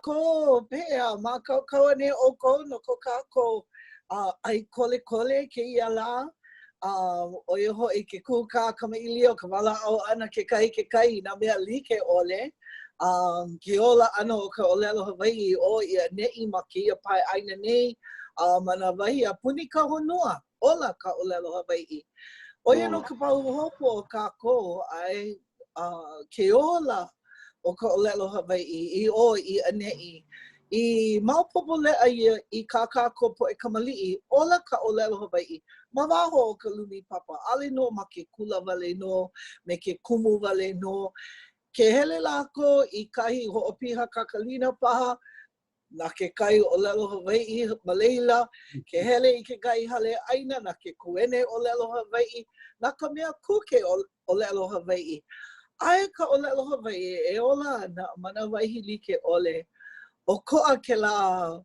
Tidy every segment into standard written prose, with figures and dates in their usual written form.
Ko pea ma kākou ne ʻōkō no ko kākou ai kolekole kēia la o ia hoʻi ke kūkā kamaʻilio ka walaʻau ʻana ke kai nā mea like ʻole ke ola ʻana o ka ʻōlelo Hawaiʻi o ia neʻi ma kēia pae ʻaina nei ma nā wahi a puni ka honua ola ka ʻōlelo Hawaiʻi. O ia no ka pauhopo o kākou ai ke ola o ka ʻōlelo Hawaiʻi i aneʻi. I maupopo leʻa ia i ka kākou poʻe kamaliʻi, ola ka ʻōlelo Hawaiʻi. Ma waho o ka lumi papa, ʻaʻole nō ma ke kula wale nō, me ke kumu wale nō. Ke hele lākou i kahi hoʻopiha kakalina paha, na ke kai ʻōlelo Hawaiʻi ma leila, ke hele i ke kai hale ʻaina, na ke kuene ʻōlelo Hawaiʻi, na ka mea kuke ʻōlelo Hawaiʻi. Aia ka ʻōlelo Hawaiʻi e ola ana ma nā waihi like ʻole o koʻa kēlā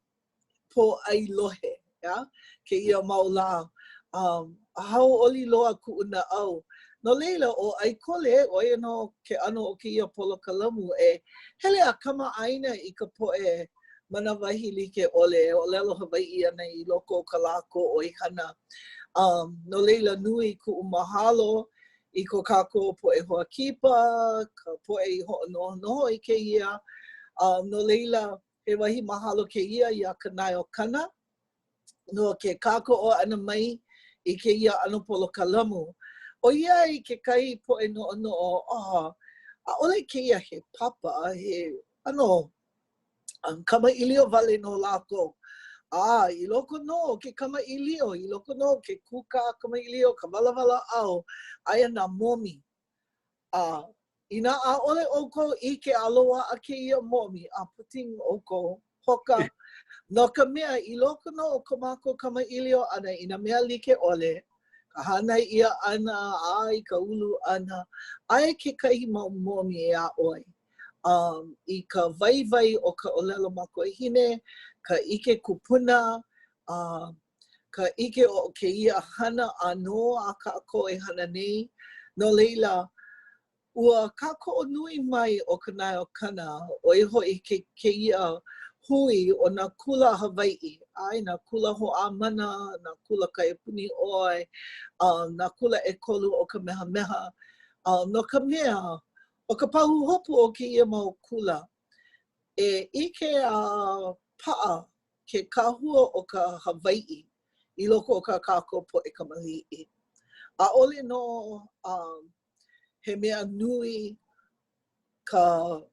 poʻai lohe, ya? Ke ia mau lā. A hauʻoli loa kuʻunaʻau. No leila o ai Kole, o ia no ke ʻano o kēia polokalamu e hele a kamaʻaina i ka poʻe ma nā waihi like ʻole, ʻōlelo Hawaiʻi ana i loko o ka lākou ʻoihana. No leila nui kuʻu mahalo I ko kākou poʻe hoakipa, ka poʻe I hoʻonoho I kēia. No leila, he wahi mahalo kēia I a ka nāiʻi no ke kākou o ana mai I kēia ʻano polokalamu. O ia I ke kai poʻe noʻonoʻo, ʻaʻole kēia he papa, he ʻano kamaʻilio wale no lākou. I loko no ke kamaʻilio, I loko no ke kūkā kamaʻilio, ka walawala au, aia nā momi. Inā ʻaʻole ʻoukou I ke aloha a kēia momi, puting ʻoukou, hoka. No ka mea, I loko no o ka mākou kamaʻilio ʻana I nā mea like ʻole, ka hānai ʻia ʻana, ai ka ulu ʻana, aia ke kahi mau momi e āʻoi. I ka waiwai o ka ʻōlelo makuahine, ka ʻike kupuna, ka ʻike o kēia hana ʻano a kākou e hana nei. No leila, ua kākou nui mai o ka nāiʻi o i hoʻi kēia hui o nā kula Hawaiʻi. Ai, nā kula hoʻāmana, nā kula kaiapuni ʻoe, nā kula ʻekolu o ka mehameha. No ka mea, o ka pahuhopu o kēia mau kula, e ʻike a paʻa ke kāhua o ka Hawaiʻi I loko o ka kākou poʻe kamaliʻi. ʻAʻole no he mea nui ke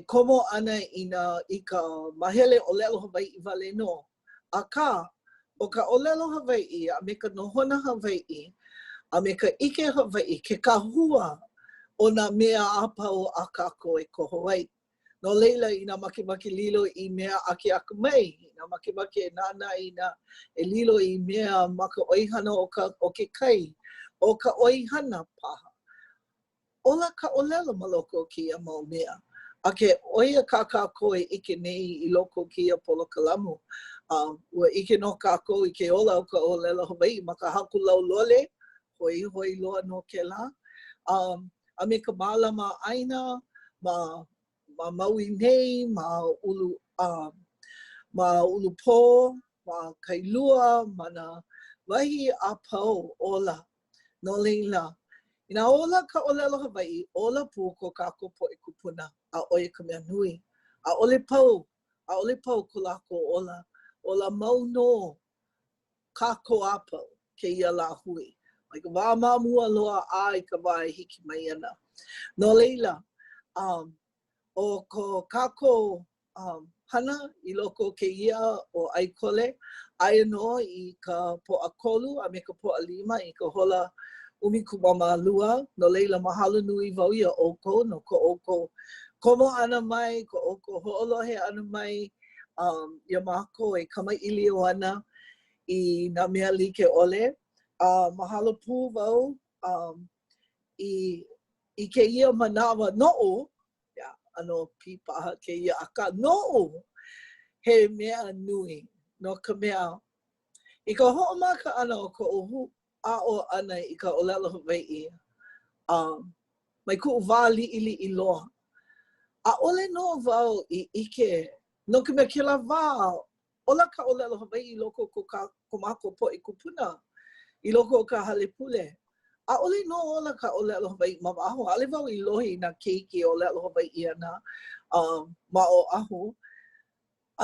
komo ʻana I ka mahele ʻōlelo Hawaiʻi wale no. Akā, o ka ʻōlelo Hawaiʻi a me ka nohona Hawaiʻi, a me ka ʻike Hawaiʻi, ke kāhua o nā mea apau a kākou e koho ai. No leila I nā makemake lilo I mea ake aka mai, I nā makemake e nāna I nā e lilo I mea ma ka ʻoihana o ke kai, o ka ʻoihana paha. Ola ka ʻōlelo ma loko o kēia mau mea. A ke ʻoia kā kākou e ʻike nei I loko o kēia polokalamu. Ua ʻike no kākou I ke ola o ka ʻōlelo Hawaiʻi ma ka haku laulole, hoi loa no kēlā. A me ka mālama ʻaina, ma maui nei, ma ulu pō, ma kailua, ma nā wahi a pau ola. No leila, Inā ola ka ʻōlelo Hawaiʻi, ola pu ko kākou poʻe kupuna, a ʻoia ka mea nui. ʻAʻole pau ko lākou ola. Ola mau no kākou a pau, kēia lā hui. Mai ka wā māmua loa a I ka wā e hiki mai ana. No leila, o ko kākou hana I loko o kēia o ai Kole, aia no I ka poʻakolu a me ka poʻalima I ka hola ʻumikūmāmālua. No leila mahalo nui wau ia ʻōkou no ko ʻōkou komo ʻana mai, ko ʻōkou hoʻolohe ʻana mai, ia mākou e kamaʻilio ana I nā mea like ʻole. Mahalo pū wau I kēia manawa noʻo, ano pipaha kēia aka noʻo, he mea nui no ka mea. I ka hoʻomaka ʻana o ka ʻō ʻana I ka ʻōlelo Hawaiʻi, mai kuʻu wā liʻiliʻi loa. ʻaʻole no wau I ʻike, no ka mea kela wā, ola ka ʻōlelo Hawaiʻi I loko ko ka kumako poʻe kupuna, I loko o ka hale pule. ʻAʻole no ola ka ʻōlelo Hawaiʻi ma aho, ʻaʻole wau I lohi nā keiki ʻōlelo Hawaiʻi ʻana ma o aho.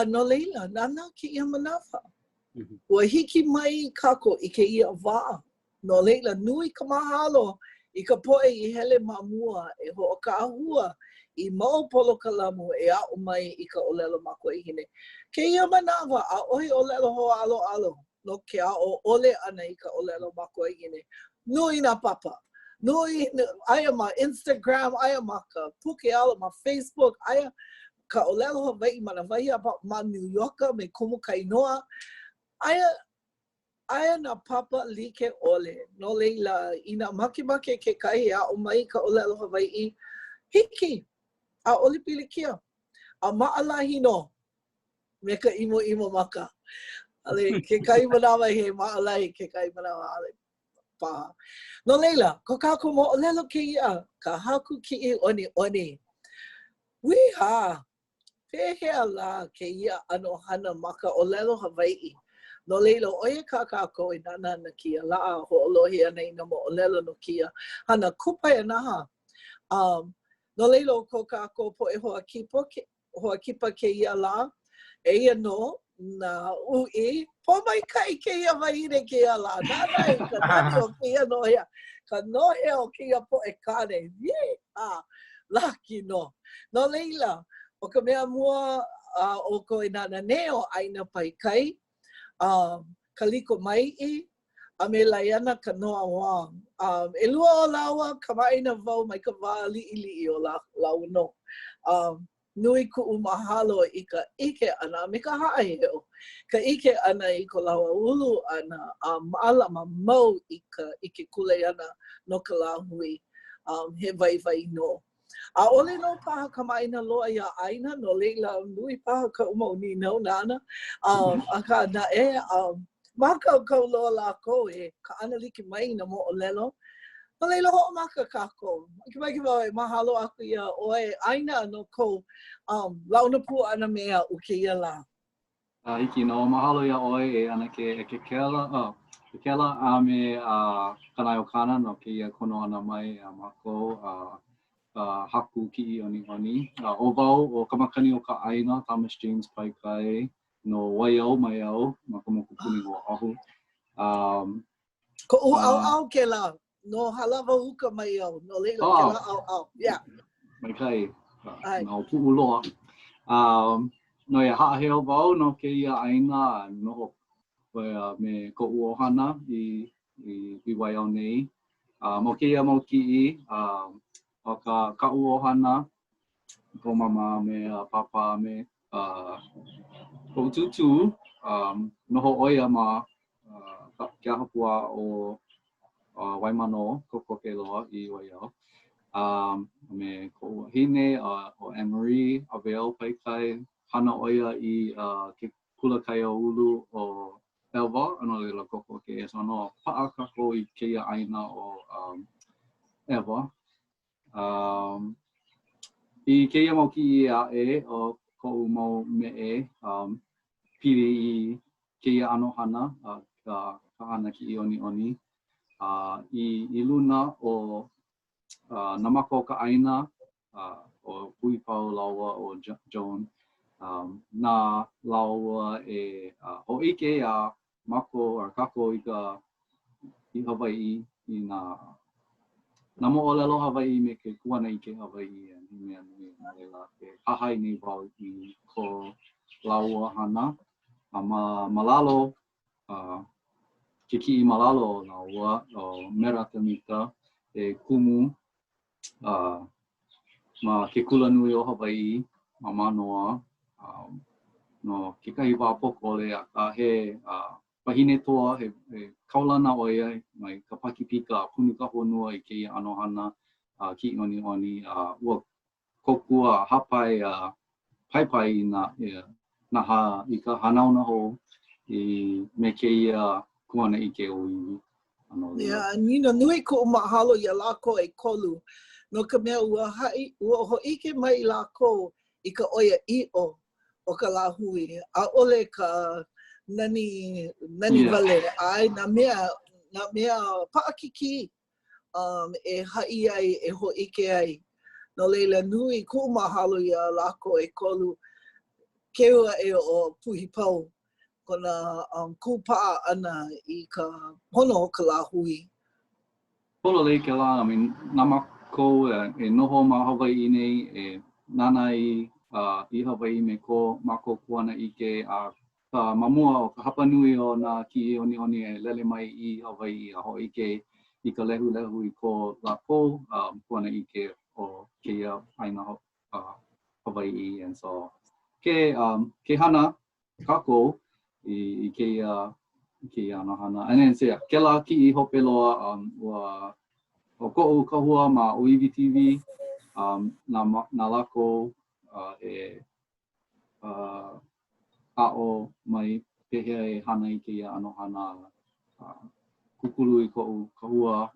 No leila, nana kēia manawa. Ua hiki mai kākou I kēia wā. No leila, nui ka mahalo I ka poʻe I hele mamua e hoʻokāhua I mau polo kalamu e aʻo mai I ka ʻōlelo makua I hine. Kēia manawa, ʻaʻohe ʻōlelo hoa alo alo no ke aʻo ʻole ʻana I ka ʻōlelo makua I hine. Nui nā papa. Nui, aia ma Instagram, aia ma ka puke ala ma Facebook, aia ka ʻōlelo Hawaiʻi ma na wahi ma New Yorker me kumu kainoa. Aia nā papa like ʻole. No leila, I nā makemake kekahi aʻo mai ka ʻōlelo Hawaiʻi, hiki, ʻaʻole pilikia. A maʻalahi no, me ka imo maka. Ale, kekahi manawa he maʻalahi, kekahi manawa ale paha. No leila, ko kākou moʻolelo kēia, ka Haku Kiʻi ʻOniʻoni. Wiha, pehea la kēia ʻano hana ma ka ʻōlelo Hawaiʻi. No leila, oia ka kākou I nana na kia laa hoʻolohi ana I na moʻolelo no kia. Hana kupai anaha. No leila, ko kākou poʻe hoʻakipa kēia la. Eia no, na ui, po mai kai kēia wahine kēia la. Nānai, ka nani o kēia nohea. Ka nohe o kēia poʻe kāne. Laki no. No leila, o ka mea mua o koe nana neo aina pai kai. Ka liko maiʻi, a me laiana ka noa wā. E lua o laua, ka maina wau mai ka wā liʻiliʻi o lau no. Nui kuʻu mahalo I ka ʻike ʻana me ka haʻaheo. Ka ʻike ʻana I ko laua ulu ʻana, maalama mau I ka ʻike kule ʻana no ka lāhui. He waiwai no. ʻAʻole no paha ka maina loa ia ʻaina, no leila nui paha ka umauni no nana. A ka naʻe, ma kākou loa lākou e ka ʻana like mai na moʻolelo. No leila hoʻomaka kākou. Ki wau e mahalo aku ia oe ʻaina no kou launa pū ʻana mea o kēia la. Hiki no, mahalo ia oe e ana ke Ekela a me kanai o kana no kēia kono ana mai a mako Haku Kiʻi ʻOniʻoni. O wau o ka makani o ka ʻaina Thomas James Paikai no waiau mai au ma ka mokupuni o ahu. Ko u au ke la, no halawa uka mai au, no leila ke la au. Yeah. Mai kai, no puʻu loa. No ia haʻaheo wau no kēia ʻaina noho me koʻu ʻohana I waiau nei. Mo kēia mau kiʻi, o ka kaʻu ʻohana, ko mama me papa me ko tutu, noho oia ma ke ahapua o Waimano, ko koke loa I waiau. Me ko hine o Anne-Marie, Aveo Paikai, hana oia I ke kulakai o ulu o Elva, ano leila ko koke so no pa'a kako I kēia ʻaina o Elva. I kēia mau kiʻi aʻe o koʻu mau meʻe, pili I kēia ʻano hana, ka hana kiʻi ʻOniʻoni. I luna o nā maka o ka ʻaina o hui pau laua o Joan. Nā laua e hoʻike a mako or kākou I Hawaiʻi I nā moʻolelo Hawaiʻi me ke kuana ʻike Hawaiʻi I mea nui no leila ke hahai nei wau I ko laua hana. Malalo, ke kiʻi malalo laua o Merakamika e kumu ma ke kula nui o Hawaiʻi ma manoa. No kekahi wā pokole a he wahine toa he kaulana o ia mai ka pakipika a punu ka honua I kēia ʻano hana kiʻi ʻOniʻoni ua kokua hapai paipai I ka hanau na hou I me kēia kuana ʻike o iwi. Yeah, nina nui ko mahalo ia lākou ʻekolu. no ka mea ua hoʻike mai I lākou I ka oia iʻo o ka lāhui. A ole ka nani wale. Ai, nā mea paʻakiki e haʻi ai, e hoʻike ai. No leila nui ku mahalo ia lākou ʻekolu. Keua e o puhi pau. Kona kūpaʻa ʻana I ka pono o ka lāhui. Kola le Ekela, I mean, nā mākou e noho ma Hawaii nei, e nānai I Hawaii me ko mākou kuana ʻike a ka mamua o ka hapa nui o nā kiʻi ʻOniʻoni e lele mai I Hawaii a hoʻike I ka lehu I ko lākou kuana ʻike o kēia ʻaina Hawaii. And so ke hana kākou I kēia ʻana hana. And then say, kela kiʻi hope loa ua hoʻokō kahua ma Oiwi TV nā lākou e a'o mai pehea e hana I kēia ʻano hana kukulu I koʻu kahua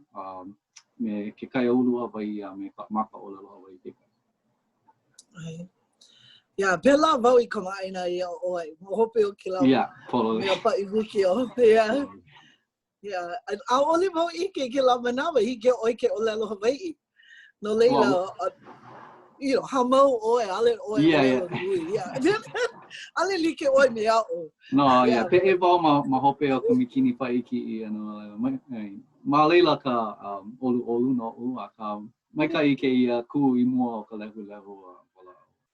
me ke kai ulu Hawaii me ka maka ʻōlelo Hawaii ke kai. Yeah, pela vau I ka ma'aina I o oi. Hope o ke lau. Yeah, totally. Mea pa'i wikiō. Yeah. Yeah. A ole vau ike ke lau manawa hike oi ke ʻōlelo Hawaii. No leila, you know, hamau oi, ale oi ʻōlelo nui. Yeah. Ale like oi me a'o. No, yeah, pe e vau ma hope o ka mikini pa'i kiʻi ma leila ka ʻolu no a ka maikai I kēia ku I mua o ka lehu.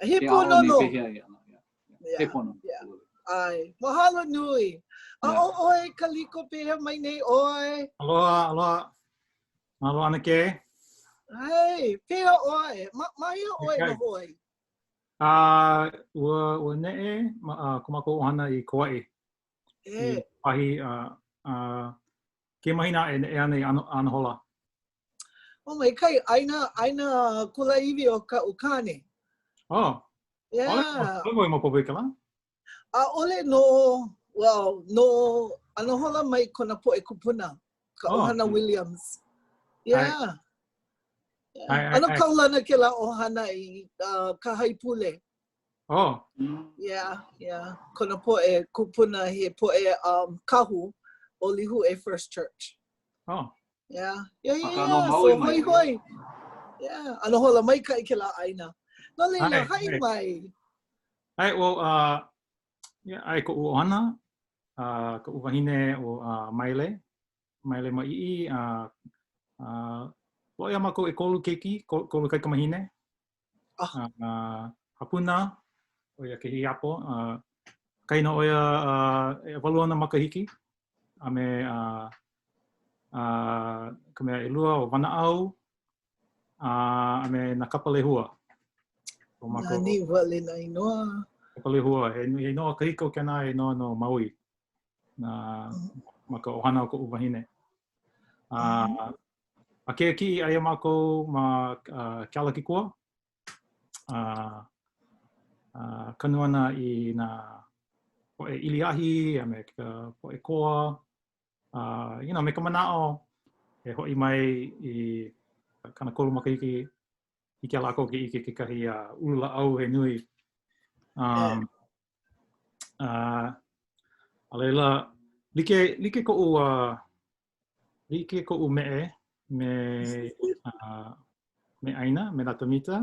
He pono no. He pono. Ai, mahalo nui. A o oi kaliko pehea mai nei oi. Aloha. Mahalo ana ke. Hey, pehea oi. Maia oi no oi. Ua ne'e kumako ohana I Kauai. I wahi ke mahina e ne'e ana I ʻana hola. Oh my kai, aina kulaiwi o ka ukane. Oh. Yeah. Ole mo popo Ekela. A ole no, well, no, ano hola mai kona poʻe kupuna, ka ohana Williams. Yeah. Ano kaulana ke la ohana I ka haipule. Oh. Yeah. Kona poʻe kupuna he poʻe kahu o lihu e First Church. Oh. Yeah. So hoi. Yeah. Ano hola mai ka I ke la aina. No leila, hai mai. Ai, well, ai ko ʻohana, ko wahine o maile maʻiʻi, loia ma ko ʻekolu keiki, kolu kai ka mahine. Hapuna, oia ke hiapo, kaina oia e walu ana makahiki, a me ka mea ʻelua o wanaʻau, a me na kapa lehua. Nani wale na inoa. Kolehua, he noa kahiko kena e noa no Maui. Ma ka ohana o ko uwahine. A ke kiʻi aia mākou ma Kalakikua. Kanuana I nā poʻe iliahi, a me ka poʻe koa. You know, me ka manaʻo e hoʻi mai I kana kolu makahiki I ke lākou ke ike kekahi ulu laʻau he nui. A leila, like koʻu meʻe me ʻaina, me nā tamita.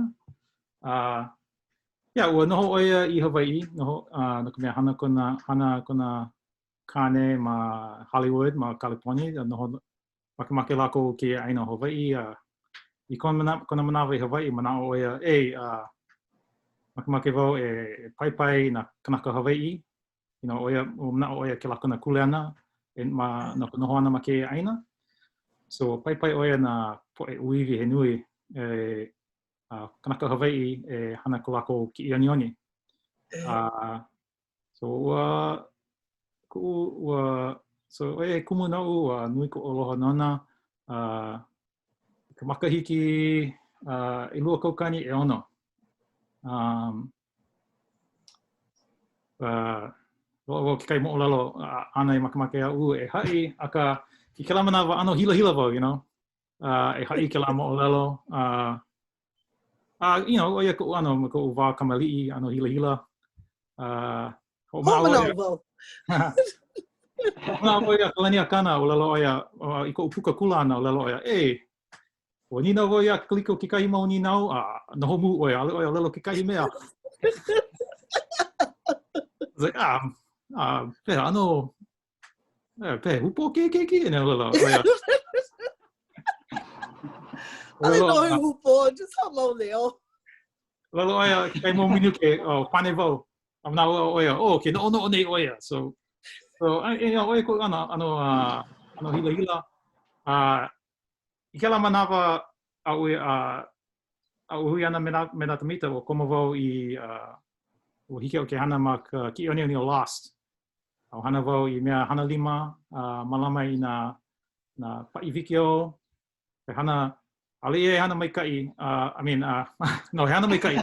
Ua noho oia I Hawaii, no ka mea hana kona kane ma Hollywood, ma California, noho makemake lākou ke ʻaina o Hawaii. I kona manawa I Hawaii, manaʻo oia, makemake wau e paipai na kanaka Hawaii. You know, oia, o manaʻo oia ke lako na kuleana, na noho ana ma ke ʻaina. So, paipai oia na poʻe uiwi he nui, kanaka Hawaii e hana ko lako kiʻi ʻOniʻoni. So, oia e kumu noʻu, nui ko aloha nona, ka makahiki ʻelua kaukani e ono. Loʻo ke kai moʻolelo ʻana I makemake aʻu e haʻi, aka I kela manawa ano hila wau, you know. E haʻi ke la moʻolelo, You know, oia ko ano ko wa kamali'i ano hila. Ho'omana wau. Mana oia kalania kana o lalo oia I ko puka kula ana o lalo oia. O nina oia kliko kikahi mau ninau noho mu oia oia lalo kikahi mea. It's like pera ano pe hupo ke ne lalo oia. I didn't know he hupo, just how low leo. Lalo oia kikahi mau minu ke pane vau. Amna oia ke no nei oia. So oia ko ano hila. Ekela manawa hui ana me nā tamita o koma wau I o hike o ke hana ma ka ki ʻOniʻoni o Lost. Au hana wau I mea hana lima malama I nā paʻi wikiō. He hana ale ia hana maikai no he hana maikai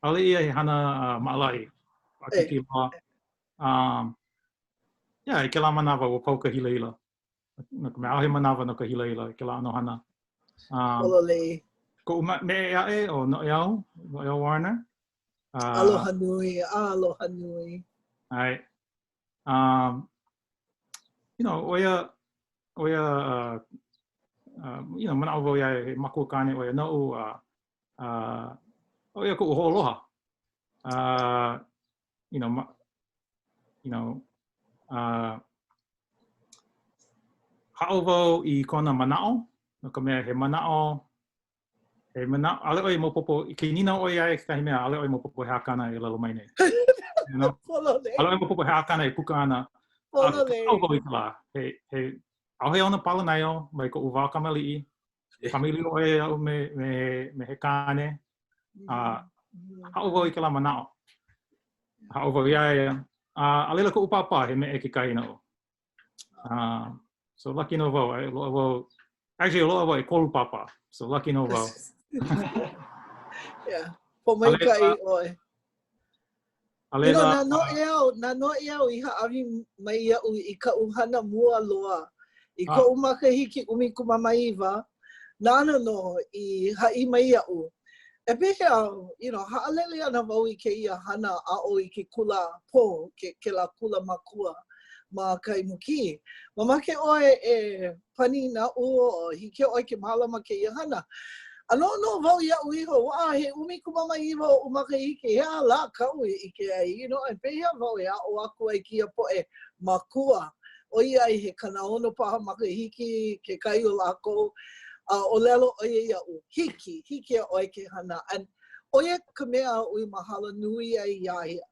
ale ia he hana maʻalai. Akiki loa. Ekela manawa o pau ka hila. No ka mea ahe manawa no ka hila ke la ano hana. Kolole. Ko me e o no iau Warner. Aloha nui, aloha nui. Ai. You know, oia you know, mana o ia e makua kane oia no oia ko hoʻoloha. You know, hao wau I kona manao, no ka mea he manao, ale oi mopopo, I ke nina oi ai kahi mea, ale oi mopopo he akana I lalo mai nei. You know? Ale oi mopopo he akana I pukana. Hao wau I ka la. He auhe ona pala nai o, mai ko uwa kamali'i. Kamili oi au me he kane. Hao wau I ka la manao. Hao wau ia. Alela ko upapa he me e ke kai na o. So lucky no wau. Actually, loa wau ʻekolu papa. So lucky no wau. Yeah. Po mai kai oi. You know, nā no iau I ha'awi mai iau I ka uhana mua loa. I ka umakahiki umikumamaiwa. Nāna no I ha'i mai iau. E pehea, you know, ha'alele ana wau I kēia hana a'o I ke kula po, ke la kula makua. Ma kai muki. Mamake oe e pani na o hike oe ke malama ke hana. Ano no wau ia uiho wa he umi kumama iwa o makahiki hea lākou ike ai. You know, e pehea wau ia o aku ai kia poʻe makua. O ia I he kanaono paha makahiki ke kai o lākou. O lelo oe ia u hiki oe ke hana. And oe ka mea ui mahala nui ai iahia.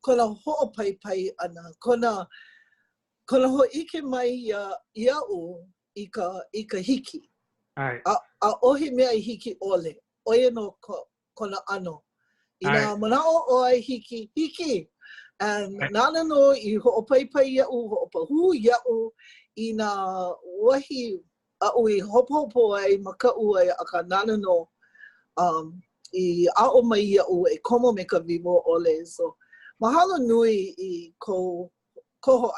Kona hoʻopaipai ana. Kona hoʻike mai iau I ka hiki. A ohi mea I hiki ole. Oia no kona ano. I nā manao o ai hiki. And nāna no I hoʻopaipai iau, hoʻopahu iau I nā wahi au I hopohopo ai makau ai a ka nāna no I a'o mai iau e komo me ka vivo ole. So mahalo nui I koho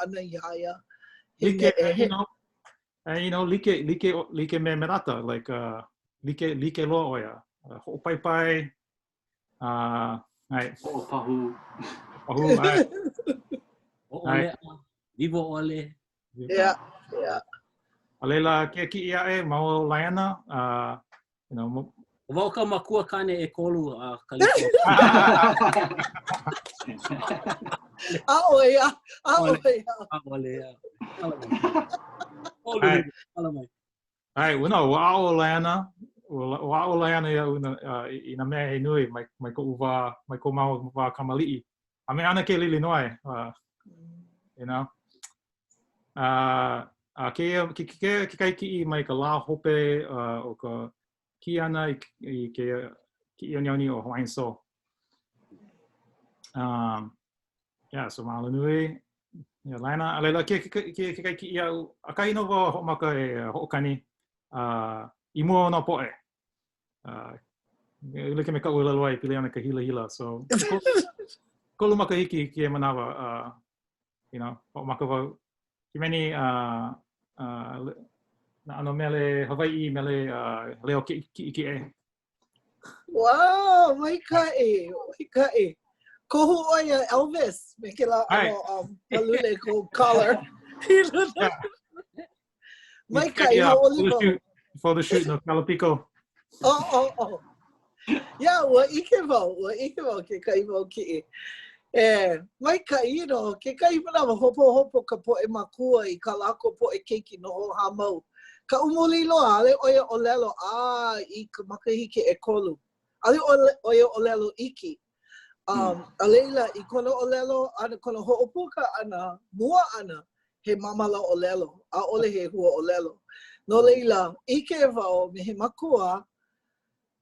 ana iaia. You know, like me merata, like like loa oia. Ho'opaipai. Ai. Pahu. Pahu, ai. Ole, vivo ole. Yeah. Alela ke kiʻi aʻe mau laiana, you know. Wau ka makua kane ʻekolu kaliko. Aoia. Ai, una wa'ao laiana. Wa'ao laiana ia I nā mea he nui mai ko uwa, mai ko mau wa kamali'i. A me ana ke lili noai, you know. Ke kai kiʻi mai ka lā hope o ka ki ana I ke kiʻi ʻoniʻoni o Hawaiian Soul. Yeah, so mahalo nui. Yeah, laina alela ke kai kiʻi au akahi no wau hoʻomaka e hoʻokani I mua no poʻe. Like me ka ua ai pili ana ka hila. So kolu makahiki ki e manawa you know, hoʻomaka wau ki meni na ano mele Hawaii mele leo kiʻi Wow, maikaʻi, maikaʻi. Kohu oia Elvis, me ke la palule ko collar. Maikaʻi, how old you? For the shoot, no Kalapico. Oh. Yeah, ua ʻike wau ke kai wau kiʻi. Maikaʻi, no, ke kai manawa hopo ka poʻe makua I ka lākou poʻe keiki noho hāmau. Ka umuli loa, ale oia ʻōlelo I ka makahiki ʻekolu. Ale oia ʻōlelo iki. A leila I kona ʻōlelo, ana kona hoʻopuka ana, mua ana, he mamala ʻōlelo, a ole he hua ʻōlelo. No leila, ike wau me he makua,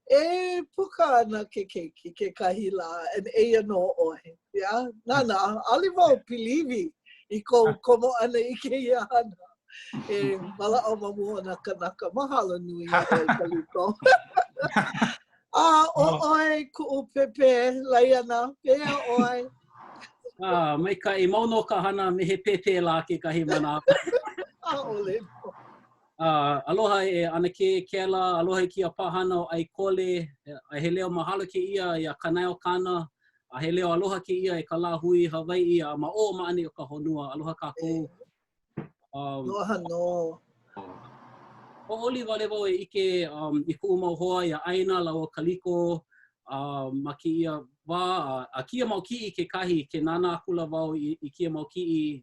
e pukana ke keiki, ke kahi la, and eia no oe. Yeah? Nana, ali wau pilivi I ko komo ana I kēia ana. E mala o mamua na kanaka, mahalo nui a oe kaliko. O oe ku'u pepe, laiana, pea oe. Maikaʻi, mauno ka hana me he pepe la ke kahi mana. Ole. Aloha e ʻana ke Ekela, aloha I kia pāhana o Kole, a he leo mahalo ke ia I a kanai o kana, a he leo aloha ke ia I ka lā hui Hawaii, a ma o maani o ka honua, aloha kākou. Noha no. Hoʻoli wale wau e ʻike I kuʻu mau hoa I a ʻaina lau kaliko, ma ke ia wā, a kia mau kiʻi ke kahi, ke nana akula wau I kia mau kiʻi,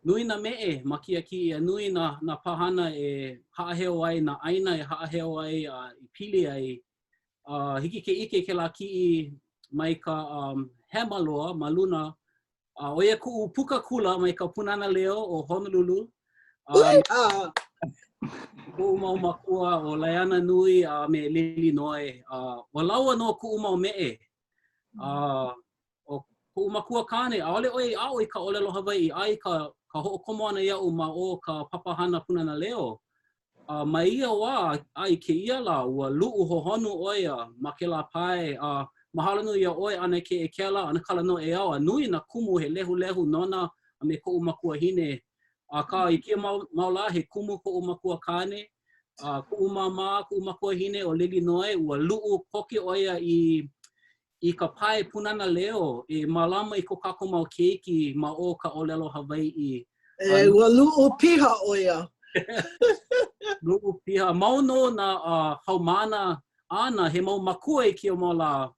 nui na meʻe ma kia kiʻi, a nui na pāhana e haʻaheo ai, na ʻaina e haʻaheo ai, I pili ai. Hiki ke ʻike ke lā kiʻi mai ka hema loa, ma luna, o ia kuʻu puka kula mai ka punana leo o Honolulu. Kuʻu mau makua o Laiana nui me lili noi. O laua no kuʻu mau meʻe. O kuʻu makua kane, ʻaʻole ʻoe ʻaʻo I ka ʻōlelo Hawaii, ai ka hoʻokomo ana iaʻu ma o ka papahana punana leo. Ma ia wā, ai kēia la, ua luʻu hohonu ʻoia ma ke lā pae. Mahalo nui ia ʻoe ʻana ke Ekela, ʻana kala no e au, nui na kumu he lehu nona a me koʻu makua hine. Ka I kia mau la he kumu koʻu makua kane, kuʻu māmā, kuʻu makua hine o lili noi, ua luʻu poke ʻoia I ka pae punana leo, e mālama I ko kākou mau keiki ma o ka ʻōlelo Hawaii. Ua luʻu piha ʻoia. Luʻu piha. Mau no na haumana ʻana, he mau makua I kia mau la.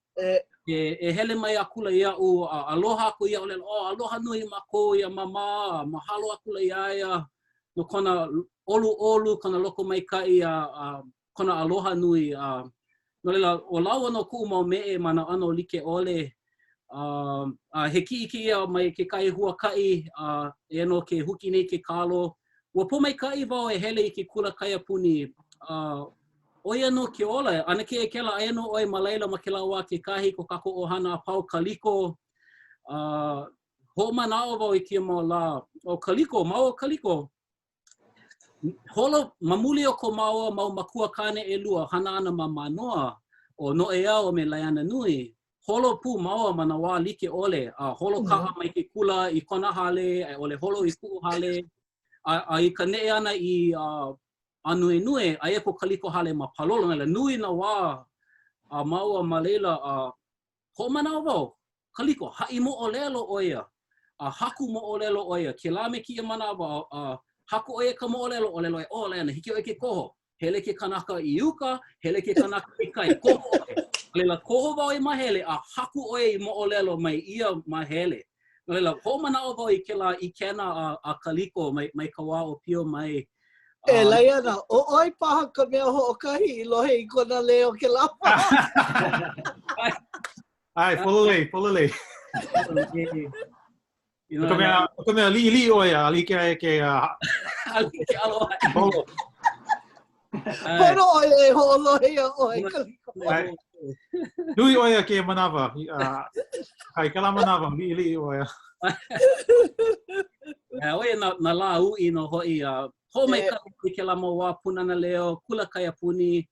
E hele mai akula iaʻu, aloha aku ia ʻōlelo, aloha nui mākou ia mamā, mahalo akula iaia, no kona olu, kona loko maikaʻi, kona aloha nui. No leila, o laua no kuʻu mau meʻe ma na ʻano like ʻole, he kiʻi ia mai ke kai huakaʻi, e no ke huki nei ke kalo, ua po maikaʻi wau e hele I ke kula kaiapuni. Oia no ke ola, ʻana ke Ekela aia no ʻoe ma laila ma ke laua ke kahi ko kākou ʻohana a pau kaliko. Hoʻomanaʻo wau I kia mau la. O kaliko, mau o kaliko. Holo, mamuli o ko mau makua kane ʻelua, hana ana ma manoa, o noemoeā o me Laiana nui. Holo pu maua ma na wā like ʻole. Holo kaʻa mai ke kula I kona hale, a ʻole holo I kuʻu hale. I ka neʻe ana I a nui, aia ko kaliko hale ma palolo, nui na wā maua ma leila, hoʻomanaʻo wau, kaliko, haʻi moʻolelo ʻoia, haku moʻolelo ʻoia, ke la me kia manawa, haku ʻoia ka moʻolelo, ʻōlelo e ʻōlena, hiki ʻoe ke koho, hele ke kanaka I uka, hele ke kanaka I kai, koho ʻoe. Leila, koho wau I mahele, a haku ʻoia I moʻolelo mai ia mahele. Leila, hoʻomanaʻo wau I kela I kena a kaliko mai ka wā ʻōpio mai. Laiana, o oi paha ka mea hoʻokahi I lohe I kona leo ke lapa. Ai, pololei. Ka mea li oia, ali ke Ali ke aloha. Pono oi e hoʻolohe a oi kaliko. Nui oia ke manawa, kai kala manawa, li oia. Oia na lā ui no hoʻi, ho mai ka I ke la mau wā punana leo, kula kaiapuni,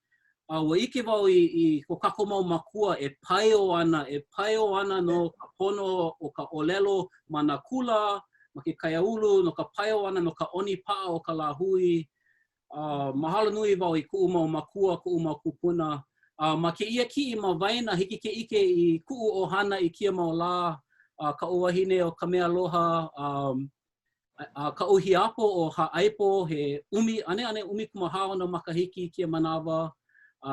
ua ike wau I ko kākou mau makua e pai o ana no ka pono o ka ʻōlelo ma na kula, ma ke kaiaulu, no ka pai o ana no ka ʻoni paʻa o ka lāhui. Mahalo nui wau I ku'u mau makua, ku'u mau kupuna. Ma kēia kiʻi ma waina hiki ke ʻike I ku'u ʻohana I kia mau lā. Ka wahine o ka mea aloha, ka hiapo o haʻaipo he ane umi kumahao no makahiki kia manawa.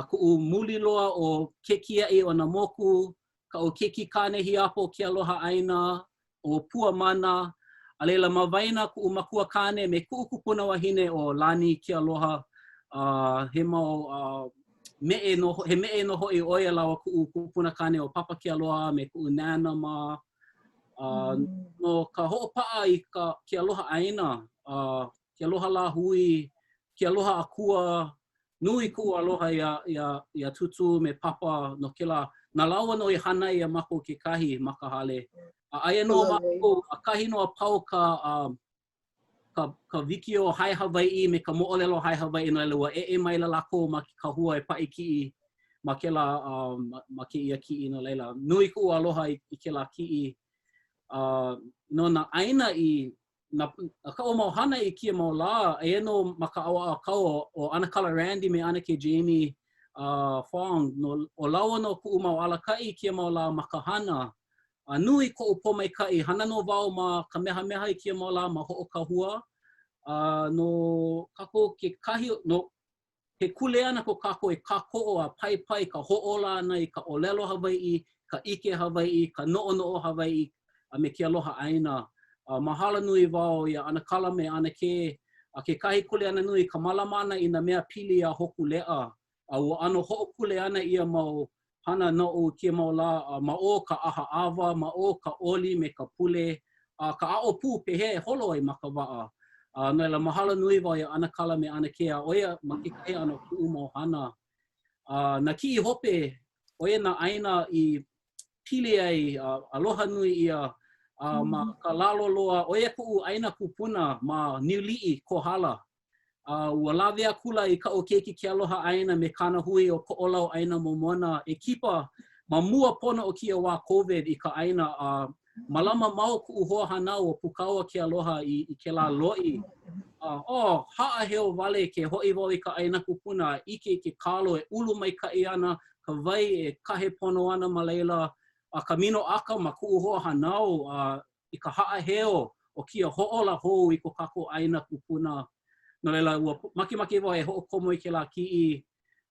Ku'u muli loa o ke kiaʻi o na moku, ka o keki kane hiapo ke aloha ʻaina, o pua mana. A leila ma waina ku'u makua kane me ku'u kupuna wahine o lani ke aloha. He mau he me'e no hoʻi ʻoia lawa ku'u kupuna kane o papa ke aloha me ku'u nana ma. No ka hoʻopaʻa I ke aloha ʻaina, ke aloha lāhui, ke aloha akua, nui ku'u aloha ia tutu me papa no kela. Na laua no I hana ia mako kekahi ma ka hale. Aia no mako, a kahi no a pau ka wikiō hai Hawaiʻi me ka moʻolelo hai Hawaiʻi no ua maila lākou ma ka hua paʻi kiʻi ma kela ma kēia kiʻi no leila. Nui ku'u aloha I kela kiʻi. No na ʻaina ka o mau hana I kia mau lā, no ma ka awa kau o ʻana kala Randy me ʻana ke Jamie Fong. No, o lawa no ku'u mau alakaʻi kia mau lā ma ka hana. Nui ko'u pomaikaʻi, hana no wau ma ka mehameha I kia mau lā ma hoʻokahua. No kākou ke kahi, no he kule ana ko kākou e kākoʻo a pai ka hoʻola ana I ka ʻōlelo Hawaiʻi, ka ʻike Hawaiʻi, ka noʻonoʻo Hawaiʻi, a me ke aloha ʻaina. Mahalo nui wau ia ʻana kala me ʻana ke. Ke kahi kule ana nui ka malama ana I na mea pili a hoku leʻa. Ua ano hoʻokule ana ia mau hana noʻu kia mau lā, ma o ka aha awa, ma o ka oli me ka pule, ka ʻaʻo pū pehe holo ai ma ka waʻa. No ela mahalo nui wau ia ʻana kala me ʻana ke a oia ma ke kai ana ku'u mau hana. Na kiʻi hope, oia na ʻaina I pili ai, aloha nui ia, ma ka lalo loa, oia ku'u ʻaina kupuna ma niuliʻi kohala. Ua lawe a kula I ka o keiki ke aloha ʻaina me kana hui o koʻolau ʻaina momona e kipa ma mua pono o kia wā COVID I ka ʻaina. Malama mau ku'u hoa hanau o pukaua ke aloha I kēlā loʻi. Haʻaheo wale ke hoʻi wau I ka ʻaina kupuna, ʻike ke kalo e ulu maikaʻi ana, ka wai e kahe pono ana ma leila. Ka mino aka ma ku'u hoa hanau I ka haʻaheo o kia hoʻola hou I ko kākou ʻaina kupuna. No leila ua makemake wau e hoʻokomo I kēlā kiʻi.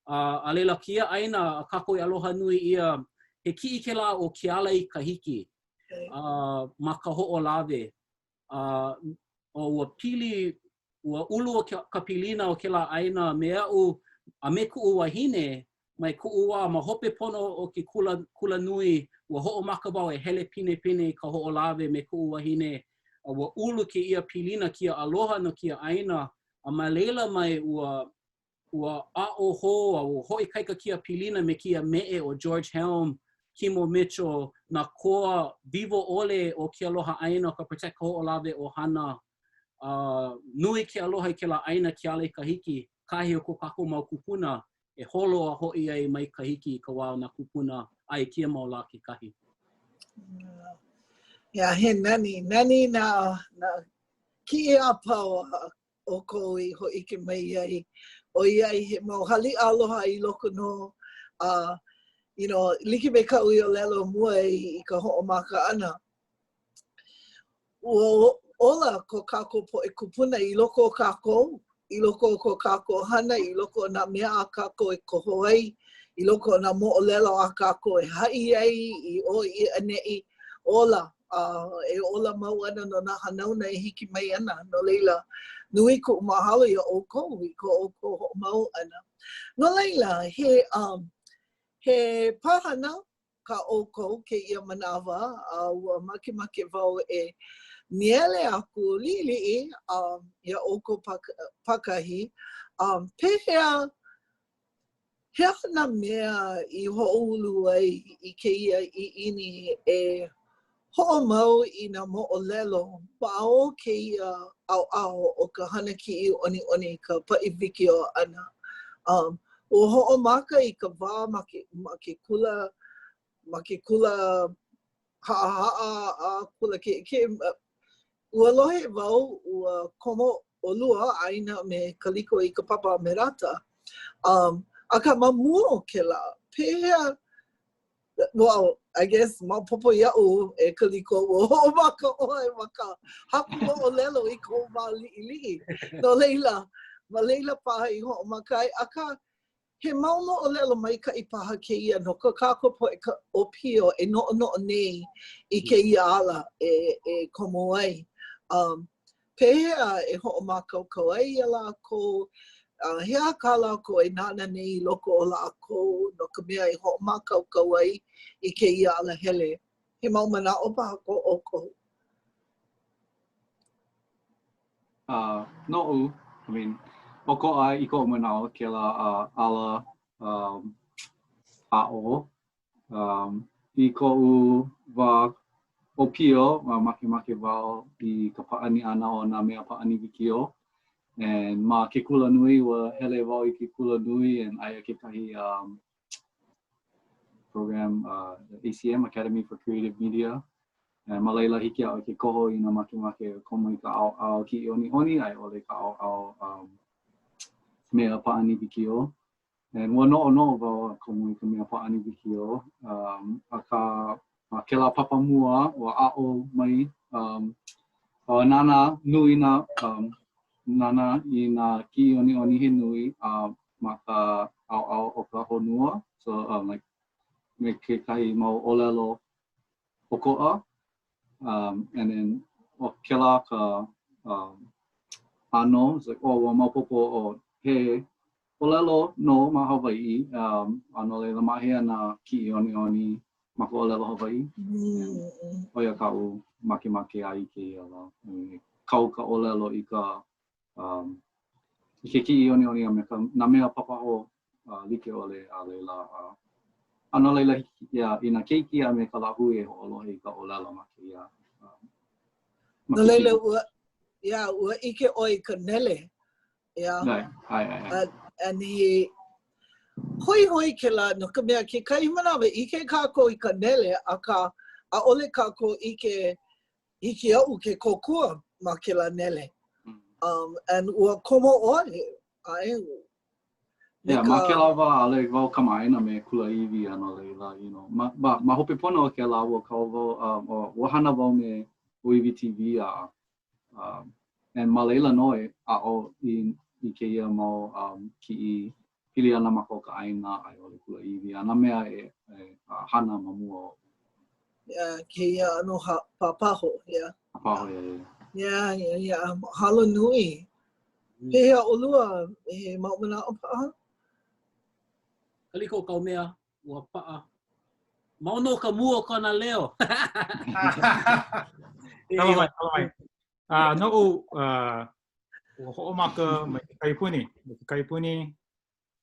A leila kia ʻaina a kākou I aloha nui ia, he kiʻi kēlā o ke ala I kahiki. Ma ka hoʻolawe. Ua pili, ua ulu o ka pilina o kēlā ʻaina me aʻu a me kuʻu wahine, mai kuʻu wā ma hope pono o ke kula nui, ua hoʻomaka wau e hele pine I ka hoʻolawe me kuʻu wahine. Ua ulu ke ia pilina kia aloha no kia ʻaina, a ma leila mai ua a'o ho, ua hoʻikaika kia pilina me kia me'e o George Helm, Kimo Mitchell, na koa vivo ole o ke aloha ʻaina o ka protect ka hoʻolawe o hana. Nui ke aloha I kēlā ʻaina ke ala I kahiki, kahi o ko kākou mau kupuna, e holo a hoʻi ai mai kahiki ka wā o nā kupuna ai kia mau lā ke kahi. He nani na kiʻi a pau o kou I hoʻi ke mai ai. O iai he mau hali aloha I loko no, like me ka ui o lelo mua I ka hoʻomaka ʻana. Ua ola ko kākou poʻe kupuna I loko o kākou, I loko o ko kākou hana, I loko o nā mea a kākou e koho ai, I loko o nā moʻolelo a kākou e haʻi ai, I o I aneʻi, ola. E ola mau ana no nā hanauna e hiki mai ana, no leila. Nui ko mahalo I ʻōkō, I ko ʻōkō hoʻomau ana. No leila, he pāhana ka ʻōkō kēia manawa, ua makemake wau e niele aku liʻiliʻi ia ʻōkō pakahi. Pehea, he nā mea I hoʻoulu ai I kēia ʻiʻini e hoʻomau I nā moʻolelo ma o kēia ʻaoʻao o ka hana kiʻi ʻoniʻoni ka paʻi wikiō ʻana. Ua hoʻomaka I ka wā ma ke kula haʻahaʻa a kula ua lohe wau ua komo olua aina me kaliko I ka papa me rata. Aka mamua o kela. Pēhea, well, I guess maopopo ia'u e kaliko o maka oe maka haku moʻolelo I ko ma liʻiliʻi. No leila, ma leila paha I hoʻomakai. Aka he mau moʻolelo maikaʻi paha kēia no ka kākou poʻe ka ʻōpio e noʻonoʻo nei I kēia ala e komo ai. Pēhea e hoʻomākaukau ai ia lākou, he aha lākou e nana nei loko o lākou no ka mea e hoʻomākaukau ai I kēia ala hele. He mau manaʻo paha ko ʻōkou. Noʻu, I mean, oko ai I ko manaʻo kela ala ʻaʻo. I koʻu wā ʻōpio, make wao I ka paʻani ʻana o nā mea paʻani wikiō. And ma ke kula nui wa hele wao I ke kula nui and aia kekahi program, the ACM, Academy for Creative Media. And ma leila hiki au ke koho I nā make komo I ka ʻaoʻao ki ʻOniʻoni, ai ole ka ʻaoʻao mea paʻani wikiō. And wa noʻonoʻo wau komo I ka mea paʻani wikiō. Aka kela papamua wa ʻaʻo mai nana nui na nana I nā ki ʻOniʻoni he nui ma ka ʻaoʻao o ka honua. So like me kekahi mau ʻōlelo ʻokoʻa. And then o kela ka ʻano, it's like wa maopopo o he ʻōlelo no ma Hawaii. Ano leila mahea nā ki ʻOniʻoni ma ka ʻōlelo Hawaii. Oia kaʻu make a I kēia la. Kau ka ʻōlelo I ka I ke ki ʻOniʻoni a me ka nā mea pāpaho like ole a leila. Ano leila I nā keiki a me ka lāhui e hoʻolohe I ka ʻōlelo ma kēia. No leila ua ike oi ka nele. And he hoi kela no ka mea ke kai manawa ike kākou I ka nele aka a ole kākou ike au ke kokua ma kela nele. And ua komo oe ai. Ma kela wa ale wau kamaina me kula iwi ano leila, you know. Ma hope pono o kela ua kau wau ua hana wau me uiwi TV and ma leila noe a o I kēia mau kiʻi pili ana ma ko ka ʻaina ai ole kula iwi ana mea e hana mamua o. Kēia ano pāpaho, Pāpaho, Halo nui. Pēhea olua e mau manaʻo paha? Kaliko kau mea ua paʻa. Mauno ka mua kona leo. Talamai. Noʻu ua hoʻomaka mai ke kaipuni. Ke kaipuni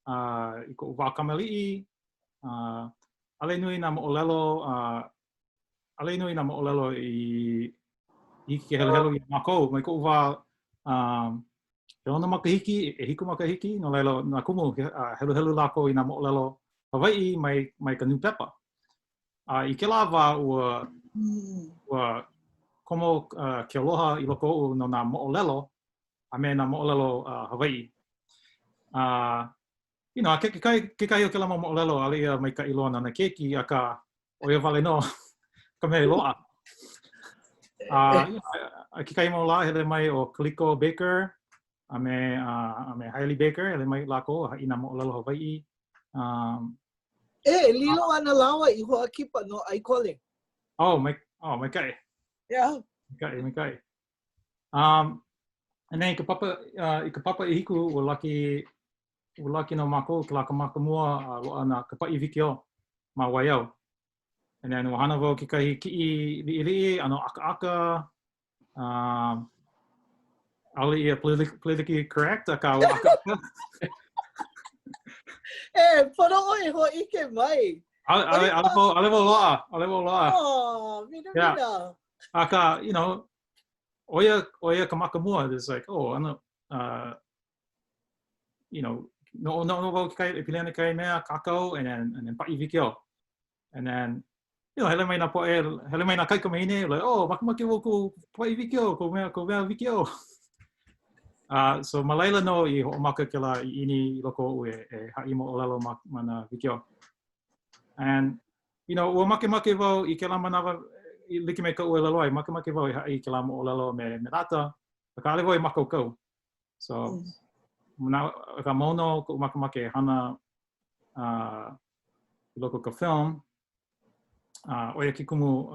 I ko wā kamaliʻi. Ale nui nā moʻolelo ale nui nā moʻolelo I ke helehelo I lākou mai ko wā he ona makahiki e hiku makahiki no leilo nā kumu helu lākou I nā moʻolelo Hawaii mai ka new pepper. I ke lā wā ua komo ke aloha I loko no nā moʻolelo a me nā moʻolelo Hawaii. You know, ke kai o ke lama moʻolelo ale ia mai ka iloa nana keiki a ka o ia wale no ka mea iloa. Ke kai mau la hele mai o Kaliko Baker a me Hailey Baker hele mai lākou I nā moʻolelo Hawaii. Lilo ana lawa I hoa kipa no ʻaikole. Mai kai. Mai kai. And then I ka papa I hiku ua laki no mākou ke la ka makamua loa na ka paʻi wikiō ma waiau. And then ua hana wau ke kahi kiʻi liʻiliʻi ano aka. Ale ia politically correct a ka aka. Pono oi ho ike mai. Ale wau loa. Mina. Aka, you know, oia ka makamua, it's like, you know, no wau ke kai e pili ana kai mea kākou and then paʻi wikiō. And then, you know, hele mai nā poʻe, hele mai nā kai ka mahine, like, makamake wau ko paʻi wikiō, ko mea wikiō. So malaila no I hoʻomaka kela I ini loko e haʻi moʻolelo mana wikiō. And ua makemake wau I kela manawa I like me ka ua lalo ai, makemake wau I haʻi kela moʻolelo me rata, ka ale wau I makaukau. So ka mono ko makemake hana I loko ka film, oia ki kumu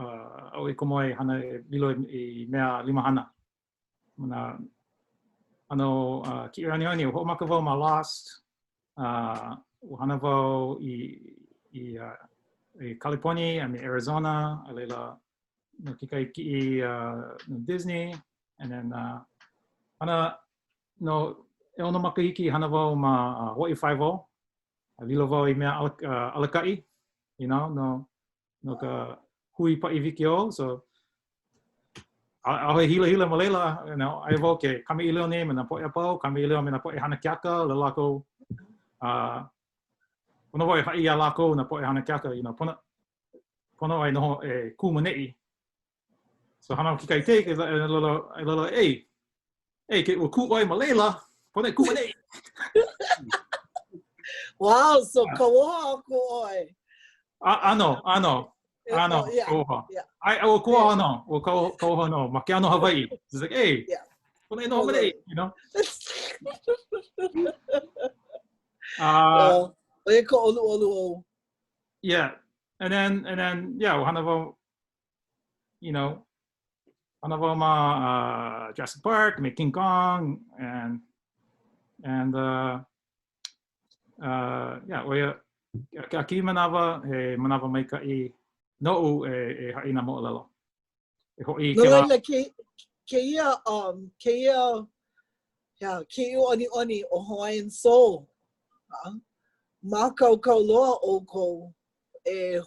o I komoe hana e lilo I mea 5 hana. Mana ano kiʻi ʻOniʻoni o hoʻomaka wau ma Lost, o hana wau I California, I mean Arizona, a leila no kikai kiʻi no Disney, and then hana no e ono makahiki hana wau ma hoʻi 5-0, a lilo wau I mea alakaʻi, no ka hui paʻi wikiō, so ahoe hila ma leila, ai wau ke kamiʻilio nei me na poʻe apau, kamiʻilio me na poʻe hana keaka, le lākou, pono wau e haʻi ia lākou na poʻe hana keaka, pono ai noho e kumuhana. So hana o kikai te, e lolo, ei, ke ua ku oi ma leila, pono e kumuhana. Wow, so kawoha ku oi. Ano, koha. Ai o koha ano, o koha no, ma ke ano Hawaii. It's like, hey, pono e noho mane, E ko olu. Yeah, and then yeah, hana wau, hana wau ma Jurassic Park, me King Kong, and yeah, oia ki manawa he manawa mai ka I noʻu e haʻi na moʻolelo. E hoʻi kela. Kēia ʻOniʻoni o Hawaiian Soul. Ma kākou loa ʻōkou e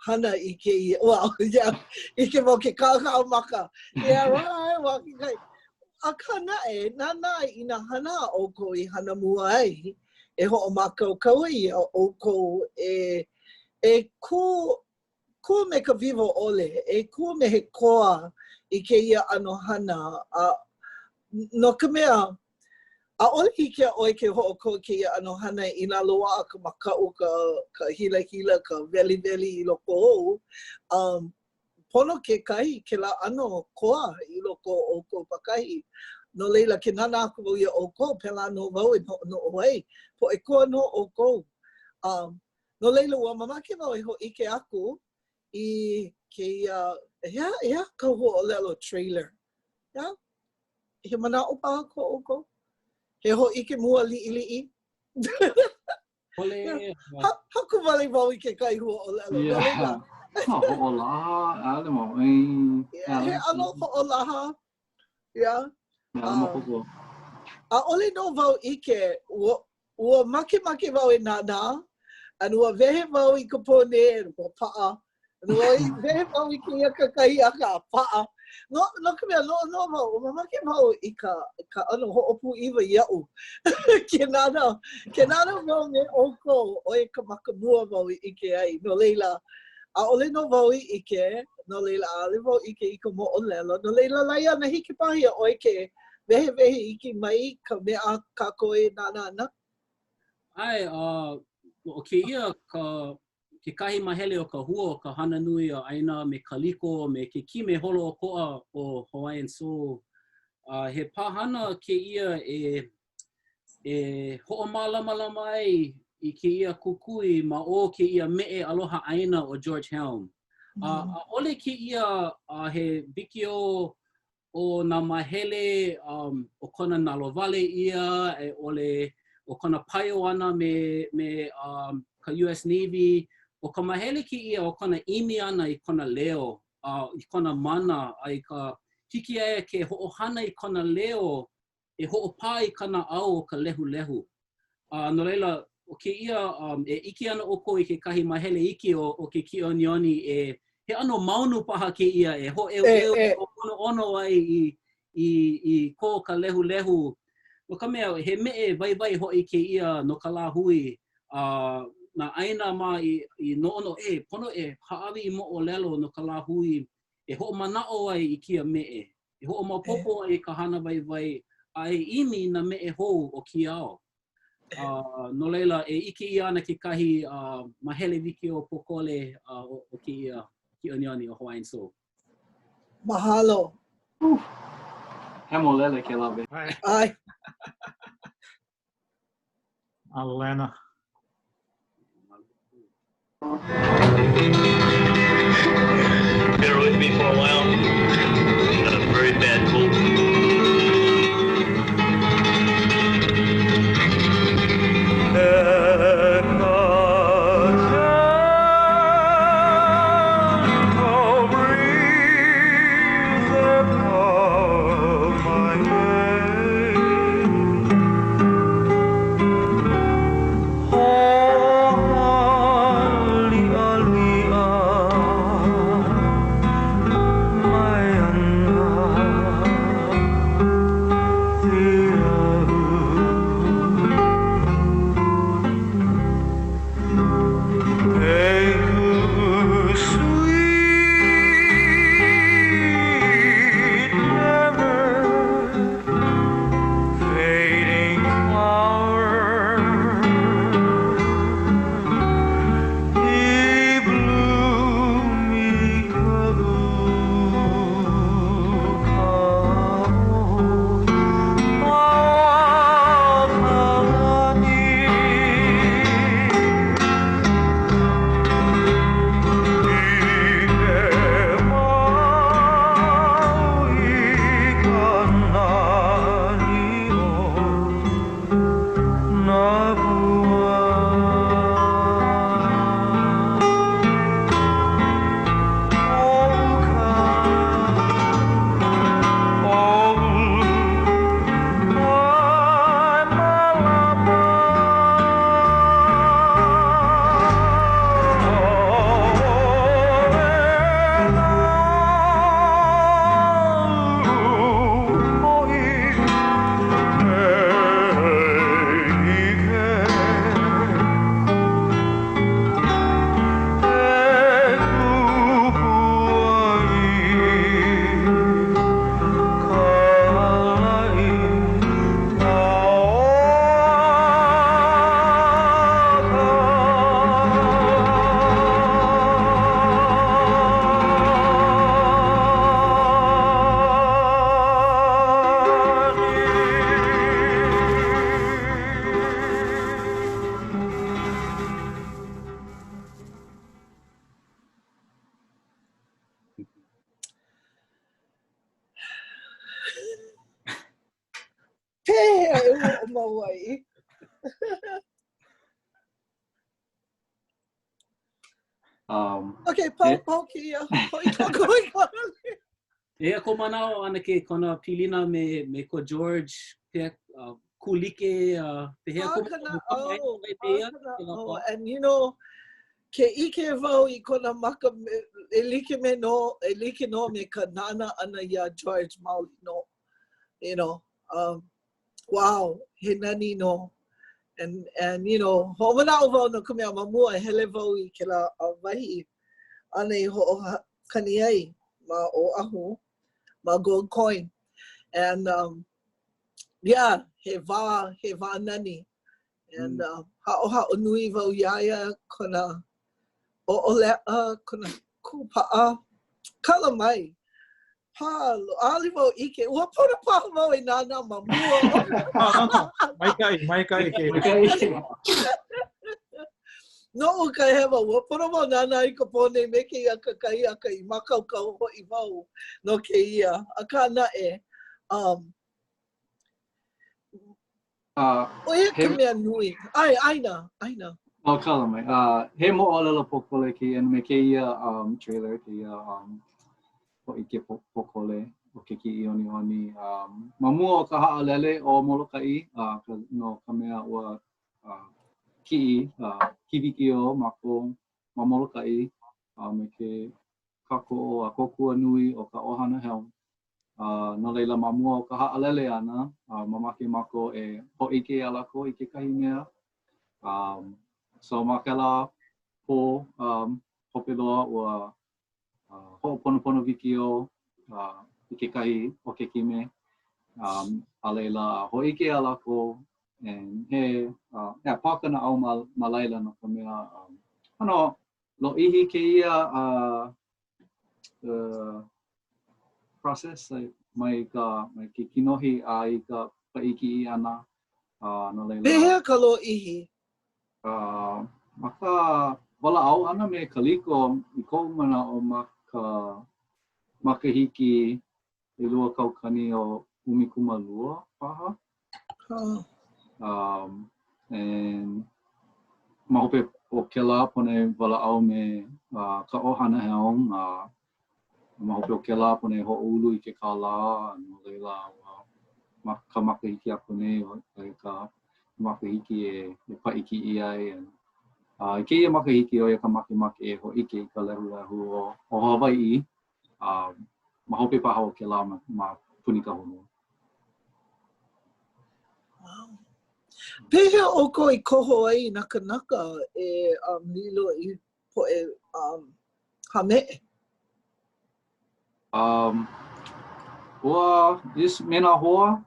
hana I kēia, well, yeah, I ke mo ke kākau maka. Yeah, right, wa kai. A ka nae, nāna I na hana ʻōkou I hana mua ai, e hoʻomākaukau ia ʻōkou e ku me ka vivo ole, e ku me he koa I kēia ano hana. No ka mea, a ole hiki a oi ke hoʻokō kēia ano hana I nā loa ka makau ka hila ka veli I loko ou. Pono ke kahi ke la ano koa I loko ʻōkou pakahi. No leila ke nana aku wau ia ʻōkou pela no wau e no oi. Po e koa no ʻōkou. No leila ua mamake wau e hoʻike aku I kēia, ka hoʻolelo trailer. Yeah? He manaʻo paha ko ʻōkou? He hoʻike mua liʻiliʻi. Kole. Haku wale wau I ke kai hoʻolelo. Yeah. Hoʻolaha, ale mo ai. He ano hoʻolaha. Yeah. A ole no wau ʻike, ua make wau e nāna, an ua wehe wau I ka pone, ua paʻa. An ua wehe wau I kēia kakai aka paʻa. No ka mea, no wau, ua make wau I ka ano hoʻopu iwa iau. Ke nāna wau me ʻōkou, oe ka makamua wau I ʻike ai. No leila, a ole no wau I ʻike, no leila ale wau ʻike I ka moʻolelo. No leila lai ana hiki pahi a oe ke wehe iki mai ka mea kākou e nāna. Ai, o kēia ke kahi mahele o ka hua o ka hana nui a ʻAina me kaliko me ke kime holo o koa o Hawaiian Soul. He pāhana kēia e hoʻomālama ai I kēia kukui ma o kēia meʻe aloha ʻaina o George Helm. A ole kēia he wikiō o nā mahele o kona nalowale ia, e ole o kona paio ana me ka US Navy, o ka mahele kēia o kona imi ana I kona leo, I kona mana, ai ka hiki aia ke hoʻohana I kona leo, e hoʻopā I kana au o ka lehulehu. No leila, o kēia e iki ana ʻōkou I ke kahi mahele iki o ke kiʻi ʻOniʻoni he ano maunu paha kēia e ono ai I ko ka lehulehu. No ka mea, he meʻe waiwai hoʻi kēia no ka lā hui. Nā ʻaina ma I noʻono pono e haʻawi I moʻolelo no ka lā hui. E hoʻomanaʻo ai I kia meʻe. E hoʻomaopopo ai ka hana waiwai. ai imi na me e hou o ki ao. No leila e ike ia ana kekahi mahele wikiō pokole o ki ʻoniʻoni o Hawaiian Soul. Mahalo. He moʻolelo ke lawe. Ai. Alana. Bear with me for a while. Got a very bad cold. Okay, pāpaho kēia. Hoʻi kākou. Ea ko manao ana ke kona pilina me ko George pe kulike pehea ko and you know ke ike wau I kona maka e like me no e like no me ka nana ana ia George Mauli no, you know, wow, he nani no. And you know, ho manao wau no ka mea mamua e hele wau I kela wahi ana I ho kani ai ma o ahu ma gold coin. And yeah, he wā nani. And ha'o nui wau iaia kona o'olea kona kupa'a kala mai. Pa ali wau ike ua pona paha wau e nana mamua. Maikai ke. No ka hewa ua pona wau nana I ka pone me ke ia ka kai aka I makaukau ho'i wau no ke ia. A ka na'e. Oia ka mea nui. Ai, aina. O kala mai. He moʻolelo pokole ki and me kēia trailer kēia hoʻi ke pokole o ke kiʻi ʻoniʻoni. Mamua o ka ha'alele o Molokaʻi no ka mea ua kiʻi ki wikiō mako ma Molokaʻi me ke kākou a kokua nui o ka ʻohana helm. No leila mamua o ka ha'alele ana mamake mako e hoʻike a lākou I kekahi mea. So makela po hope loa ua ho'oponopono wikiō I kekahi o ke kime a leila hoʻike a lākou, and he pākana au ma laila no ka mea ano lo ihi kēia process mai ke kinohi a I ka paʻikiʻi ʻana no leila. Pehea ka lo ihi? Maka walaʻau ʻana me kaliko I kou manaʻo makahiki ʻelua kaukani o 12 paha. And mahope o kela pone walaʻau me ka ʻohana heong mahope o kela pone hoʻoulu I ke kālā no leila ka makahiki a pone o ka makahiki e paʻikiʻi ai I kēia makahiki o ia ka makemake e hoʻike I ka lehulehu o Hawaiʻi mahope paha o kela ma puni ka honua. Pehea ʻoko I koho ai naka e lilo I poʻe hameʻe? Ua is mena hoa.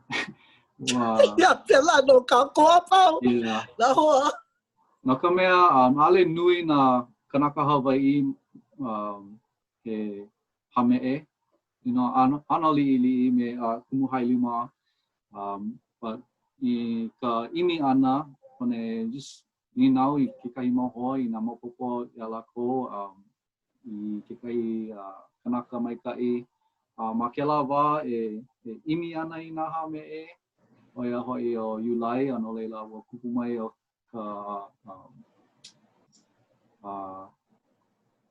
Ia pela no kākou apau. Yeah. Na hoa. No ka mea ale nui na kanaka Hawaiʻi he hameʻe. You know, ʻana liʻiliʻi me kumuhai lima. But I ka imi ʻana, pone just ni nau I kekahi mau hoa I nā maopopo ia lākou I kekahi kanaka maikaʻi. Ma kela wā e imi ʻana I nā hameʻe. O ia hoʻi o Iulai, ano leila ua kupu mai o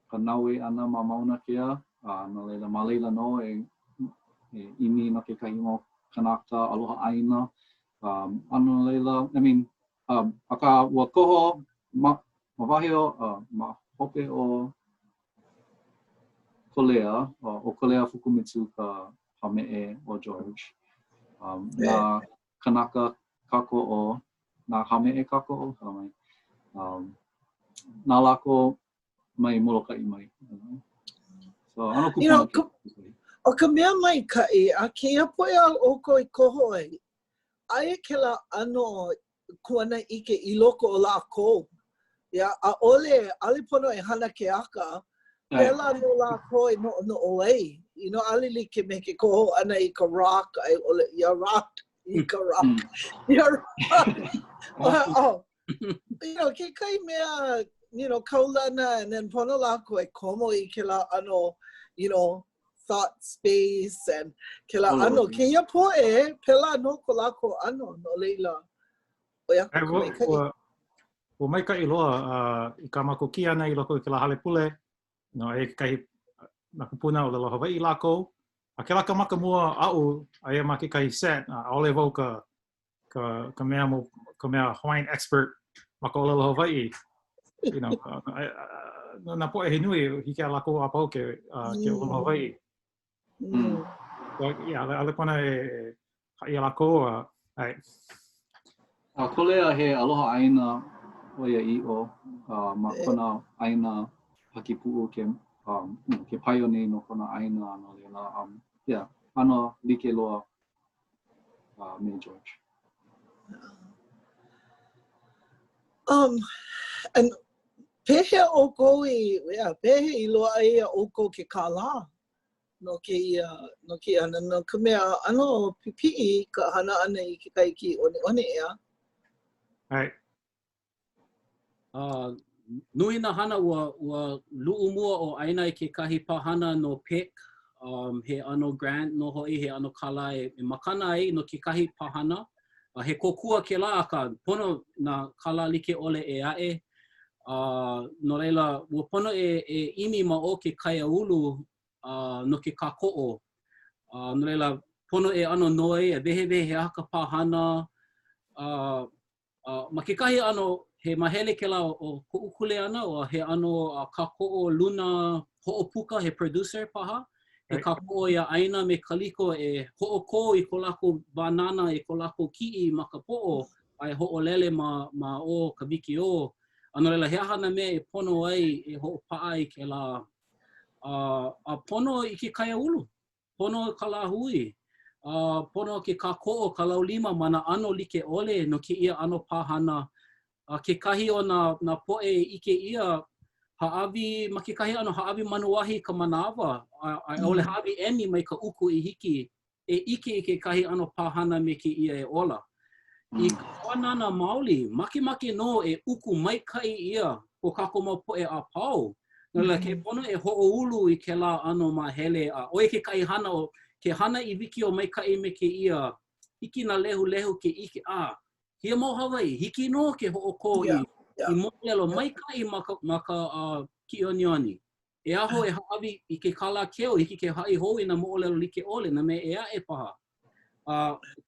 ka naue ʻana ma mauna kea. No leila ma leila no e imi no kekahi mau kanaka aloha ʻaina. Ano leila, I mean, aka ua koho ma wahi o ma hope o Kolea, o Kolea Fukumitsu ka hameʻe o George. Nā kanaka kākou nā hameʻe kākou nā lākou mai molokaʻi mai. So, ano kupuna. O ka mea maikaʻi, a kēia poʻe a ʻoko I koho ai, aia kela ano kuana ʻike I loko o lākou. Ia, a ole pono e hana ke aka, pela no lākou e noʻonoʻo ai. You know, ali like me ke koho ana I ka rock, ai ole ia rock, I ka rock. Ia rock. You know, ke kai mea, you know, kaulana, and then pono lākou e komo I kela ano, you know, thought space and kela ano kēia poʻe pela no ko lākou ano no leila o ia ua maikaʻi loa I ka makuki ana I loko I kela hale pule no e kekahi na kupuna o lelo Hawaiʻi lākou a kela ka makamua aʻu aia ma kekahi set ʻaʻole wau ka mea Hawaiian expert ma ka ʻōlelo Hawaiʻi you know na poʻe he nui hiki a lākou a pau ke ʻōlelo Hawaiʻi. Yeah, ale pona e haʻi a lākou ai. Kolea he aloha ʻaina o ia iʻo ma kona ʻaina hakipuʻu ke paio nei no kona ʻaina no leila yeah, ano like loa me George. And pehea ʻoko pehe I loa ia ʻoko ke kālā. No kēia ana no ka mea ano pipiʻi ka hana ana I ke kaiki ʻOniʻoni ea. Right. Nui na hana ua luʻu mua o ʻaina I kekahi pāhana no pick. He ano grant no hoʻi, he ano kala e makana ai no kekahi pāhana. He kokua ke la aka pono na kala like ole e aʻe. No leila ua pono e imi ma o ke kaiaulu no ke kākou. No leila pono e ano noi e wehewehe he aka pāhana. Ma kekahi ano he mahele ke la o koʻukule ana o he ano kākou luna hoʻopuka he producer paha. He kākou ia ʻaina me kaliko e hoʻokō I ko lākou banana I ko lākou kiʻi ma ka poʻo a e hoʻolele ma o ka wikiō. Ano leila he ahana mea e pono ai e hoʻopaʻa I ke la a pono I ke kaiaulu, pono ka lāhui. pono ke kākou ka laulima ma na ʻano like ʻole no ke ia ʻano pāhana. Kekahi o na poʻe ʻike ia haawi, ma kekahi ʻano haawi manuahi ka manawa. ʻAʻole haawi emi mai ka uku i hiki e ʻike i kekahi ʻano pāhana me ke ia e ola. I ka ʻoanana maoli, makemake no e uku maikai ia o kākou mau poʻe a pau. No ke pono e hoʻoulu i kēlā ʻano ma hele a ʻoe kekahi hana o ke hana I wikiō maikai me ke ia hiki na lehu ke ʻike hia mau Hawaii, hiki no ke hoʻokō I moʻolelo maikai ma ka kiʻi ʻoniʻoni. E aho e haawi I ke kala keo, hiki ke haʻi hou I na moʻolelo like ʻole, na me e aʻe paha.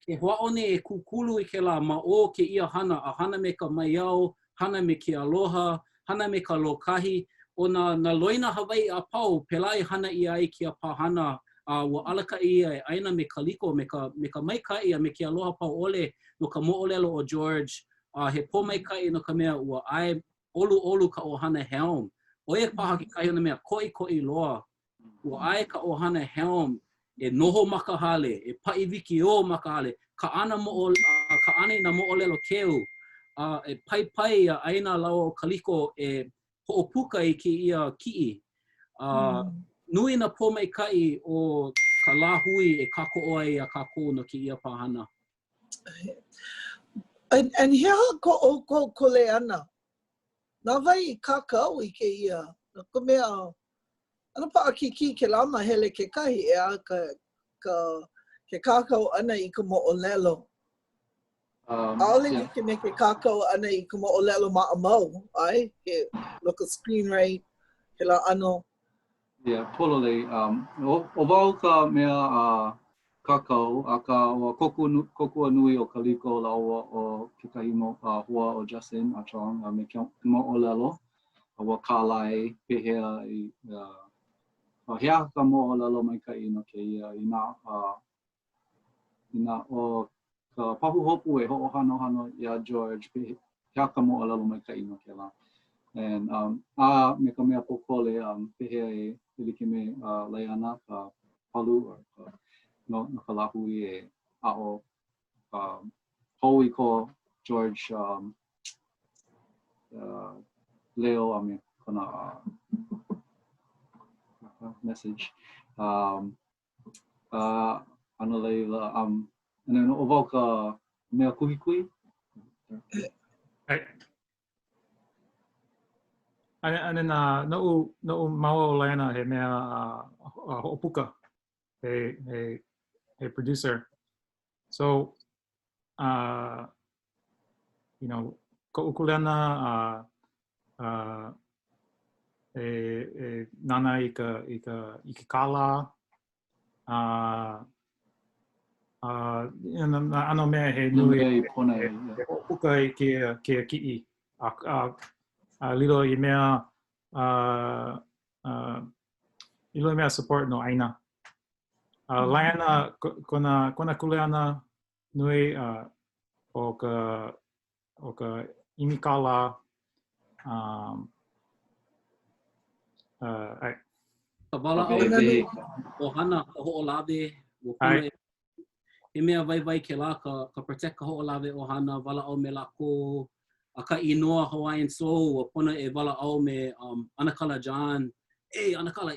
Ke hoaʻone e kukulu I kēlā ma o ke ia hana, a hana me ka maiau, hana me ke aloha, hana me ka lokahi, o na loina Hawaii a pau, pela I hana I ai kia pāhana, ua alaka ia e aina me ka liko, me ka maikai a me ke aloha pau ole no ka moʻolelo o George, he pō maikai no ka mea ua ai olu ka ʻohana helm. Oia paha ke kai ona mea koʻi loa, ua ai ka ʻohana helm e noho makahale, e paʻi wikiō makahale, ka ʻana I na moʻolelo keu, e pai a aina lau o kaliko e hoʻopuka I ke ia kiʻi. Nui na pō maikai o ka lā hui e kākou ai a kākou no ke ia pāhana. And here ko Kole ʻana. Nā wai kākou I ke ia. No ka mea, ana paʻakiki ke lama hele kekahi e a ke kākou ʻana I ka moʻolelo. Aole like me ke kākou ʻana I ka moʻolelo maʻamau, ai? Ke loka screen right, ke la ʻano. Yeah, polole. O wau ka mea kākou, a ka kokua nui o kaliko laua o kekahi hua o Justin a Chong, me ke moʻolelo, a wa kālai pehea I hea ka moʻolelo maikai no ke ia I nā o ka pahu hopu e hoʻohanohano ia George hea ka moʻolelo maikai no ke la. And me ka mea pokole pehea e like me Leana ka palu no ka lahui e ʻaʻo hou I ko George Leo a me kona message ana leila and then o wau ka mea kuhi. Ana na no mau o Leana he mea hoʻopuka he producer. So you know ko ukuleana e nana I ka kala ano mea he nui hoʻopuka I ke kiʻi lilo I mea support no ʻaina. Leana kona kuleana nui o ka imikala Ka wala o hana ka hoʻolawe, he mea waiwai ke la ka protect ka hoʻolawe o hana wala o me lākou, a ka inoa Hawaiian soul o pona e wala au me ʻAnakala John. ʻAnakala,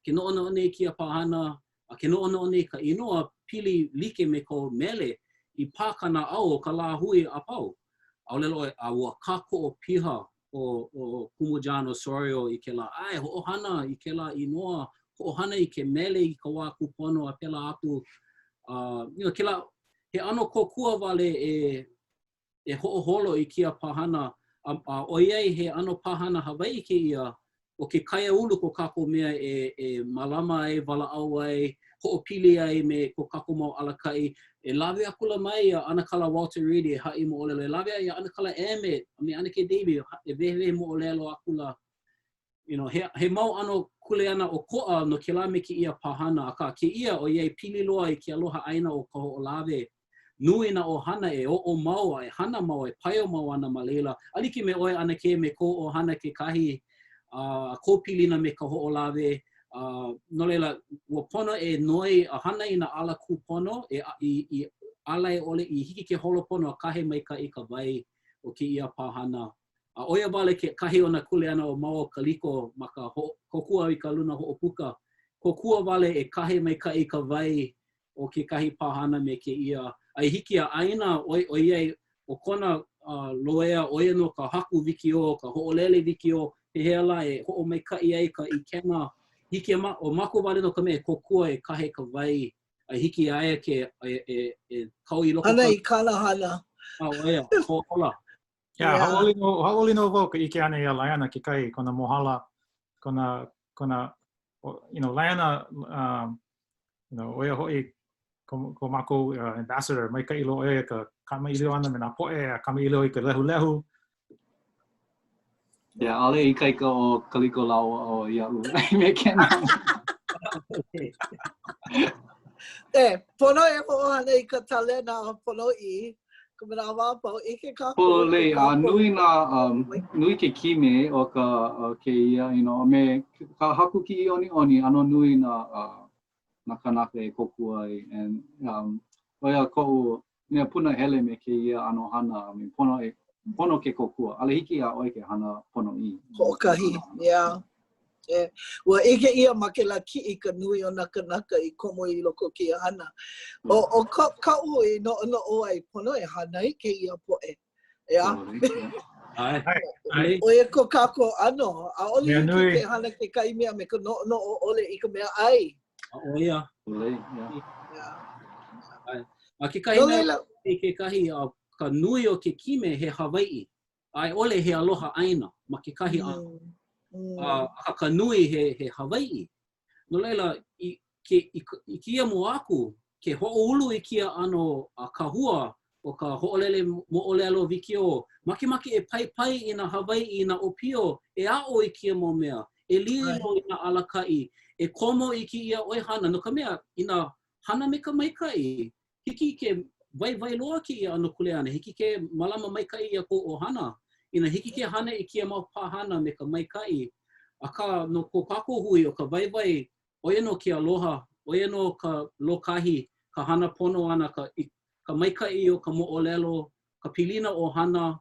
ke noʻonoʻoni kia pāhana, a ke noʻonoʻoni ka inoa pili like me ko mele I pākana au o ka lā hui a pau. ʻAolelo a ua kākou piha o Kumu John Osorio I ke la hoʻohana I ke la inoa, hoʻohana I ke mele I ka wā kupono a pela aku. Ke la, he ano kokua wale e hoʻoholo I kia pāhana, o iai he ano pāhana Hawaii ke ia, o ke kaia ulu ko kākou mea e malama ai, walaau ai, hoʻopili ai me ko kākou mau alakai, e lawe akula mai a ʻanakala Walter Reed e haʻi moʻolelo, e lawe ai a ʻanakala Emmett, me ʻanake David, e wehewehe moʻolelo akula. He mau ano kuleana o koʻa no ke la me ke ia pāhana, a ka ke ia o iai pili loa I ke aloha ʻaina o ka hoʻolawe. Nui na ohana e o mau e hana mau e paio mau ana ma leila. Aliki me oe ana ke me ko ohana ke kahi ko pilina me ka hoʻolawe no leila, ua pono e noi a hana i na ala kūpono, i ala e ole i hiki ke holopono a kahe maikaʻi ka wai o kēia pāhana. A oia wale ke kahi o na kuleana o mau kaliko ma ka kokua i ka luna hoʻopuka. Kokua wale e kahe maikaʻi ka wai o ke kahi pāhana me kēia. Ai hiki a ʻaina o iai o kona loea oia no ka haku wikiō, ka hoʻolele wikiō, he hela e hoʻomaikaʻi ai ka ikena. Hiki o mako wale no ka mea kokua e kahe ka wai. Ai hiki aia ke kau i loko. Hana i kāna hana. Oia, hoʻola. Yeah, haoli no wau ka ike ana ia laiana ke kai kona mohala kona laiana oia hoʻi ko mako ambassador mai ka ilo oia ka kamaʻilio ana me nā poʻe a kamaʻilio i ka lehulehu. Yeah, ale I kaika o kaliko laua o iau me kena. Pono e hoʻohana I ka tale nā pono I. Kumana wāpau, ike kākou. Kole, nui ke kime o ka kēia, me ka haku kiʻi ʻOniʻoni, ano nui na kanaka e kokua ai. And oia koʻu, mea puna hele me kēia ano hana, pono ke kokua. Ale hiki a oi ke hana pono I. Hoʻokahi, yeah. Ua ike ia ma ke la kiʻi ka nui o na kanaka I komo I loko kia hana. O ka'u I noʻonoʻo ai pono e hana I kēia poʻe. Yeah. O e ko kākou ano, a oli hiki ke hana ke kai mea me ka noʻonoʻo ole I ka mea ai. Oia. A ke kahi mea I ke kahi ka nui o ke kime he Hawaiʻi. Ai ole he aloha ʻaina ma ke kahi ka nui he Hawaiʻi. No leila, I kia moaku, ke hoʻoulu I kia ano kahua o ka hoʻolele moʻolelo wikiō. Makemake e pai I na Hawaiʻi I na ʻōpio, e aʻo I kia mo mea, e lilo I na alakaʻi, e komo I kia ʻoihana. No ka mea, I na hana me ka maikaʻi, hiki ke wai loa kia ano kuleana, hiki ke malama maikaʻi ia ko ʻohana. Ina hiki ke hana I kia mau pāhana me ka maikaʻi. Aka no ko kākou hui o ka waiwai, oia no ke aloha, oia no ka lokahi, ka hana pono ana, ka maikaʻi o ka moʻolelo, ka pilina o hana,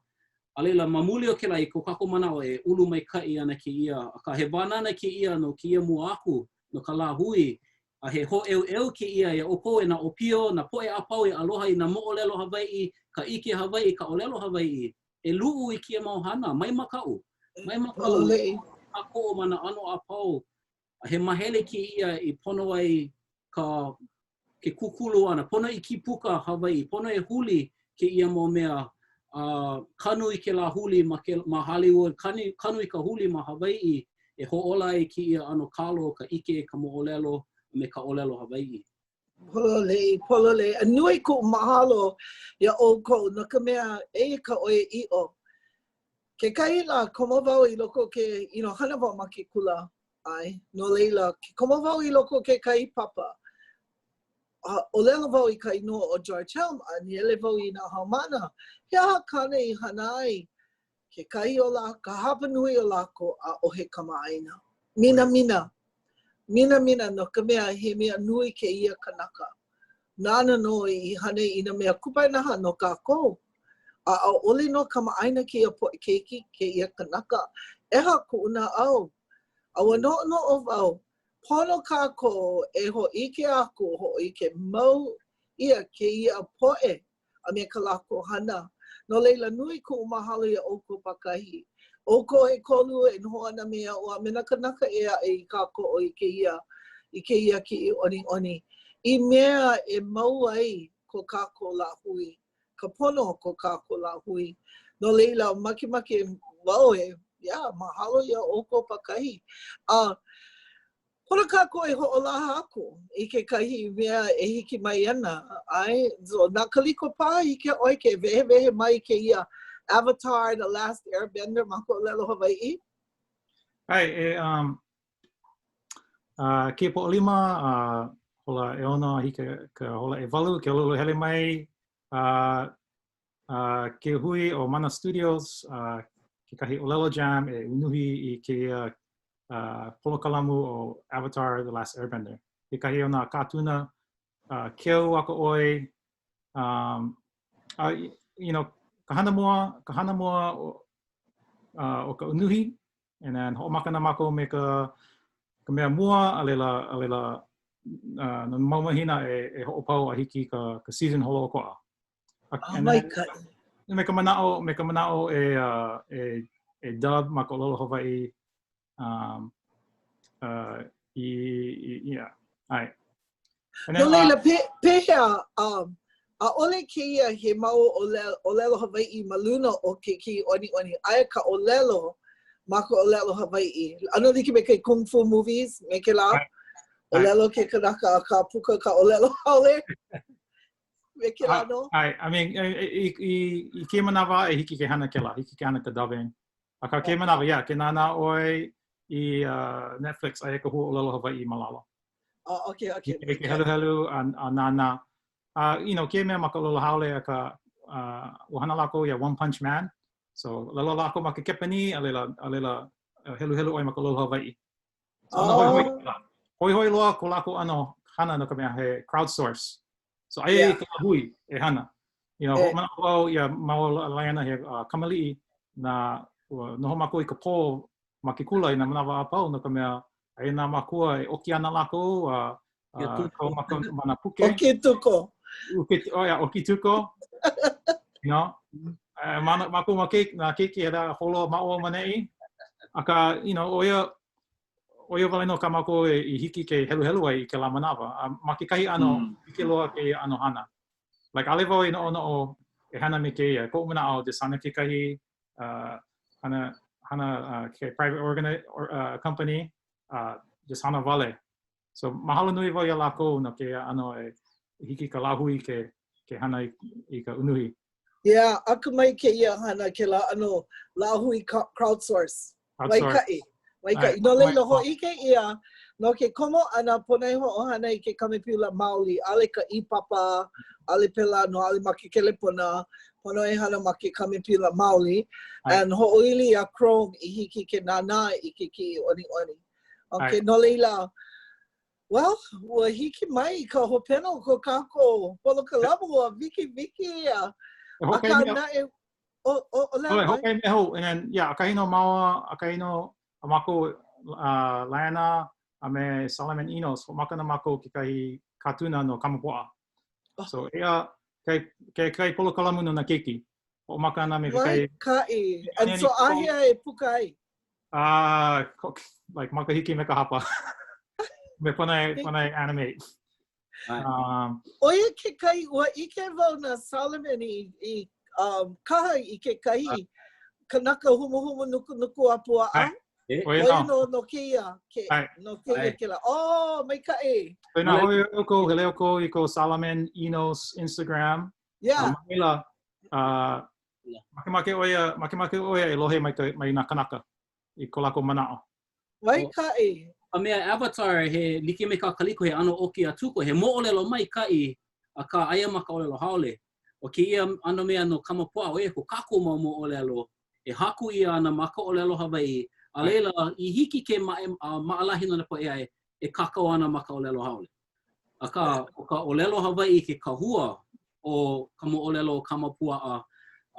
a leila mamuli o kela I ko kākou manao e ulu maikaʻi ana kēia. Aka he wānana kēia no kia muaku, no ka lā hui, a he hoʻeu kēia e ʻōpio e na ʻōpio, na poʻe apau e aloha I na moʻolelo Hawaiʻi, ka ʻike Hawaiʻi, ka ʻōlelo Hawaiʻi, e luʻu I kia mau hana, mai makaʻu. Ako o mana ano apau, he mahele kēia I pono ai ke kukulu ana, pono I ki puka Hawaiʻi, pono e huli kēia mo mea, kanu I ke la huli ma Hollywood, kanu I ka huli ma Hawaiʻi, e hoʻola ai kēia ano kalo, ka ʻike, ka moʻolelo, me ka ʻōlelo Hawaiʻi. Polole, a nui ko mahalo ia ʻōkou, no ka mea e ka oe iʻo. Ke kai la komo wau I loko ke, hana wau ma ke kula, ai, no leila, ke komo wau I loko ke kai papa. O lela wau I ka inoa o Georgetown, a niele wau I nā haumana, he aha kane I hana ai, ke kai o la, ka hapa nui o lako a ohe kamaaina. Mina no ka mea he mea nui ke ia kanaka. Nana no I hane I na mea kupainaha no kākou. A ole no kamaaina ke ia poʻe keiki ke ia kanaka. Eha kuʻuna au. Aua noʻonoʻo wau. Pono kākou e hoʻike aku hoʻike mau ia ke ia poʻe a me ka lākou hana. No leila nui kuʻu mahalo ia ʻoukou pakahi. Oko ʻekolu e noho ana mea ua me na kanaka e I kākou o I keia kiʻi ʻoniʻoni. I mea e mau ai ko kākou la hui. Ka pono ko kākou la hui. No leila makemake wau mahalo ia ʻoukou pakahi. Pono kākou e hoʻolaha aku I ke kahi mea e hiki mai ana. Ai, so nā kaliko pā I ke oi ke wehe mai ke ia Avatar, The Last Airbender, ma Moʻolelo Hawaiʻi. Ai, kia poʻolima, hola e ona hiki ka hola e walu, ke ololo hele mai, ke hui o Mana Studios, ke kahi ʻōlelo jam e unuhi I ke polokalamu o Avatar: The Last Airbender. Kekahi o nā kātuna keu aka oi, you know, kahana moa o ka unuhi, and then hoʻomaka na mako me ka mea mua alela no maumahina e hoʻopau a hiki ka season holo okoa. And then me ka manao e dub ma ka ʻōlelo Hawaii yeah. Ai. No leila pehea a ole kēia he mau ʻōlelo Hawaii ma luna o ke ʻOniʻoni aia ka ʻōlelo ma ka ʻōlelo Hawaii. Ano like me ke kung fu movies me ke la ʻōlelo ke kanaka a ka puka ka ʻōlelo haole. Me ke la no? I mean I ke manawa e hiki ke hana ke la, hiki ke hana ka dubbing. A ka ke manawa, yeah, ke nana oi I Netflix aia ka hua ʻōlelo Hawaii malala. Oh, okay. E ke helu a nana. You know, ke mea ma ka ʻōlelo haole a ka wahana lākou ia One Punch Man. So lalo lākou ma ke kepani alela helu oi ma ka ʻōlelo Hawaii. So hoi loa ko lākou ano hana no ka mea he crowdsource. So aia ka hui e hana. You know, mana ko ia mau laiana he kamali'i na noho mako I ka pō ma ke kula I na manawa apau no ka mea aia nā makua e oki ana lākou ko maka mana puke. Oki tuko. Oki tuko. You know, mako ma na keiki he da holo mao manei. Aka, you know, oia wale no ka mako I hiki ke helu ai I ke la manawa. Ma ke kahi ano, hiki loa ke ano hana. Like alewa I no e hana me kēia. Ko umana au desana ke kahi hana ke private company, just hana wale. So mahalo nui wau ia lākou no ke ano e hiki ka lahui ke hana I ka unuhi. Yeah, aku mai ke ia hana ke la ano lahui crowdsource. Waikai. No leila hoʻi ke ia no ke komo ana ponai hoʻohana I ke kamepila maoli ale ka ipapa ale pela no ale ma ke kelepona pono e hana ma ke kamepila maoli and hoʻoili a Chrome I hiki ke nana I ke ʻoniʻoni. Okay, no leila. Well, ua hiki mai ka hopena ko kākou polokalamu a viki ia. Aka na e hokai me ho and then yeah akahino maua akahino amako Lana a me Solomon Enos makana mako ke kai katuna no kamapoa. So ea kai polokalamu no na keiki o makana me kai and so ahia e pukai like makahiki me ka hapa me panai animate. Oia ke kai ua ike wau na Solomon I kaha I ke kai kanaka humuhumu nuku apua a. Oia no kēia ke la. Oh, mai kai. Pena hoi oko hele oko I ko Solomon Enos Instagram. Yeah. Maila make oia e lohe mai na kanaka I ko lako manao. Mai kai. A mea Avatar he like me ka kaliko he ano oki atuko he moʻolelo mai kai a ka aia ma ka ʻōlelo haole. O ke ia ano mea no kamapoa o e ko kākou ma moʻolelo e haku ia ana ma ka ʻōlelo Hawaii a leila I hiki ke maʻalahi no na poʻe e kākou ana ma ka ʻōlelo haole. A ka o ka ʻōlelo Hawaii ke kahua o ka moʻolelo o kamapuaʻa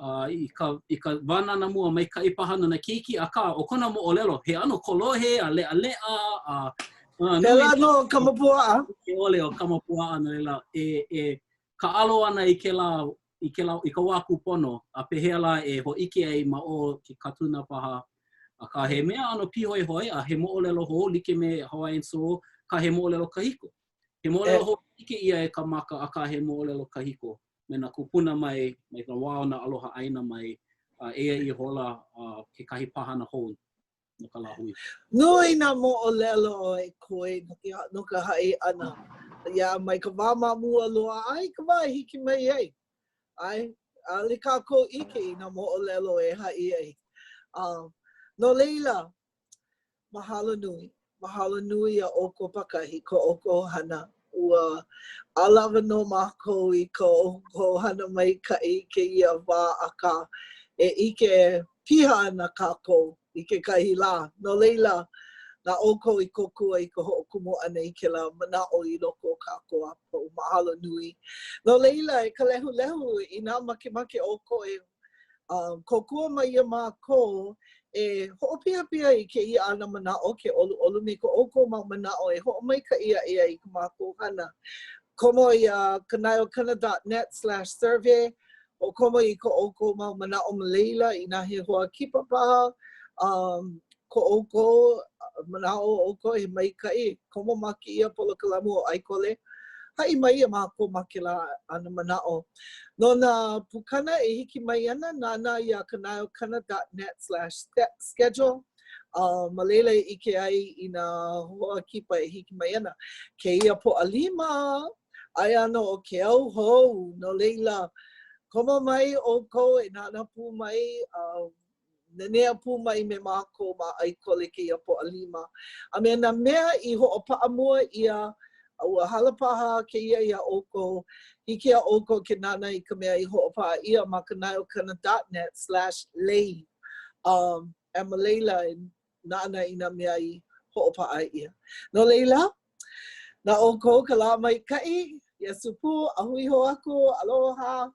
I ka wanana mua mai ka ipahana na keiki a ka o kona moʻolelo he ano kolohe a leʻa Pela no kamapuaʻa. Ke ole o kamapuaʻa na leila e ka alo ana I ka wā kupono a pehea la e hoʻike ai ma o ke katuna paha a ka he mea ano pihoihoi a he moʻolelo ho like me Hawaiian soul ka he moʻolelo kahiko. He moʻolelo ho ike ia e ka maka a ka he moʻolelo kahiko. Me na kupuna mai ka wao na aloha aina mai ea I hola ke kahi pahana hou no ka lahui. Nui na moʻolelo e koe no ka haʻi ʻana. Ia mai ka wā mamua loa ai ka wā hiki mai ai. Ai, ale kākou ike I na moʻolelo e haʻi ai. No leila, mahalo nui a oko pakahi ko oko hana. Ua alawa no mākou I ko hana mai kai ke ia wā aka e ike piha ana kākou I ke kahi lā. No leila, na ʻōkou I kokua I ka hoʻokumuhana I kēla manaʻo I loko kākou a pau mahalo nui. No leila e ka lehu I nā makemake ʻōkou e kokua mai ia mākou e hoʻopia I kēia ʻana manaʻo ke ʻoluʻolu me ka ʻōkou mau manaʻo e hoʻomaikaʻia ia I ka mākou hana. Komo I kanaio.net/survey o komo I ka ʻōkou mau manaʻo ma leila I nā he hoa kipa paha ko ʻōkou manaʻo ʻōkou he maikaʻi komo ma kēia polokalamu o ʻAikole haʻi mai ia mākou ma kēlā ʻana manaʻo. No nā pukana e hiki mai ana nāna ia kanaio.net/schedule ma leila I ʻike ai I nā hoa kipa e hiki mai ana. Kēia poʻalima ai ana o ke au hou no leila komo mai ʻōkou e nana pū mai nanea pū mai me mākou ma ʻaikole kēia poʻalima. A me nā mea I hoʻopaʻamua ia ua hala paha kēia ia ʻōkou hiki a ʻōkou ke nana I ka mea I hoʻopaʻa ia ma kanaio.net/lei e ma leila nana I nā mea I hoʻopaʻa ia. No leila na ʻōkou ka lā maikaʻi Iesu pū, ahui ho aku, aloha.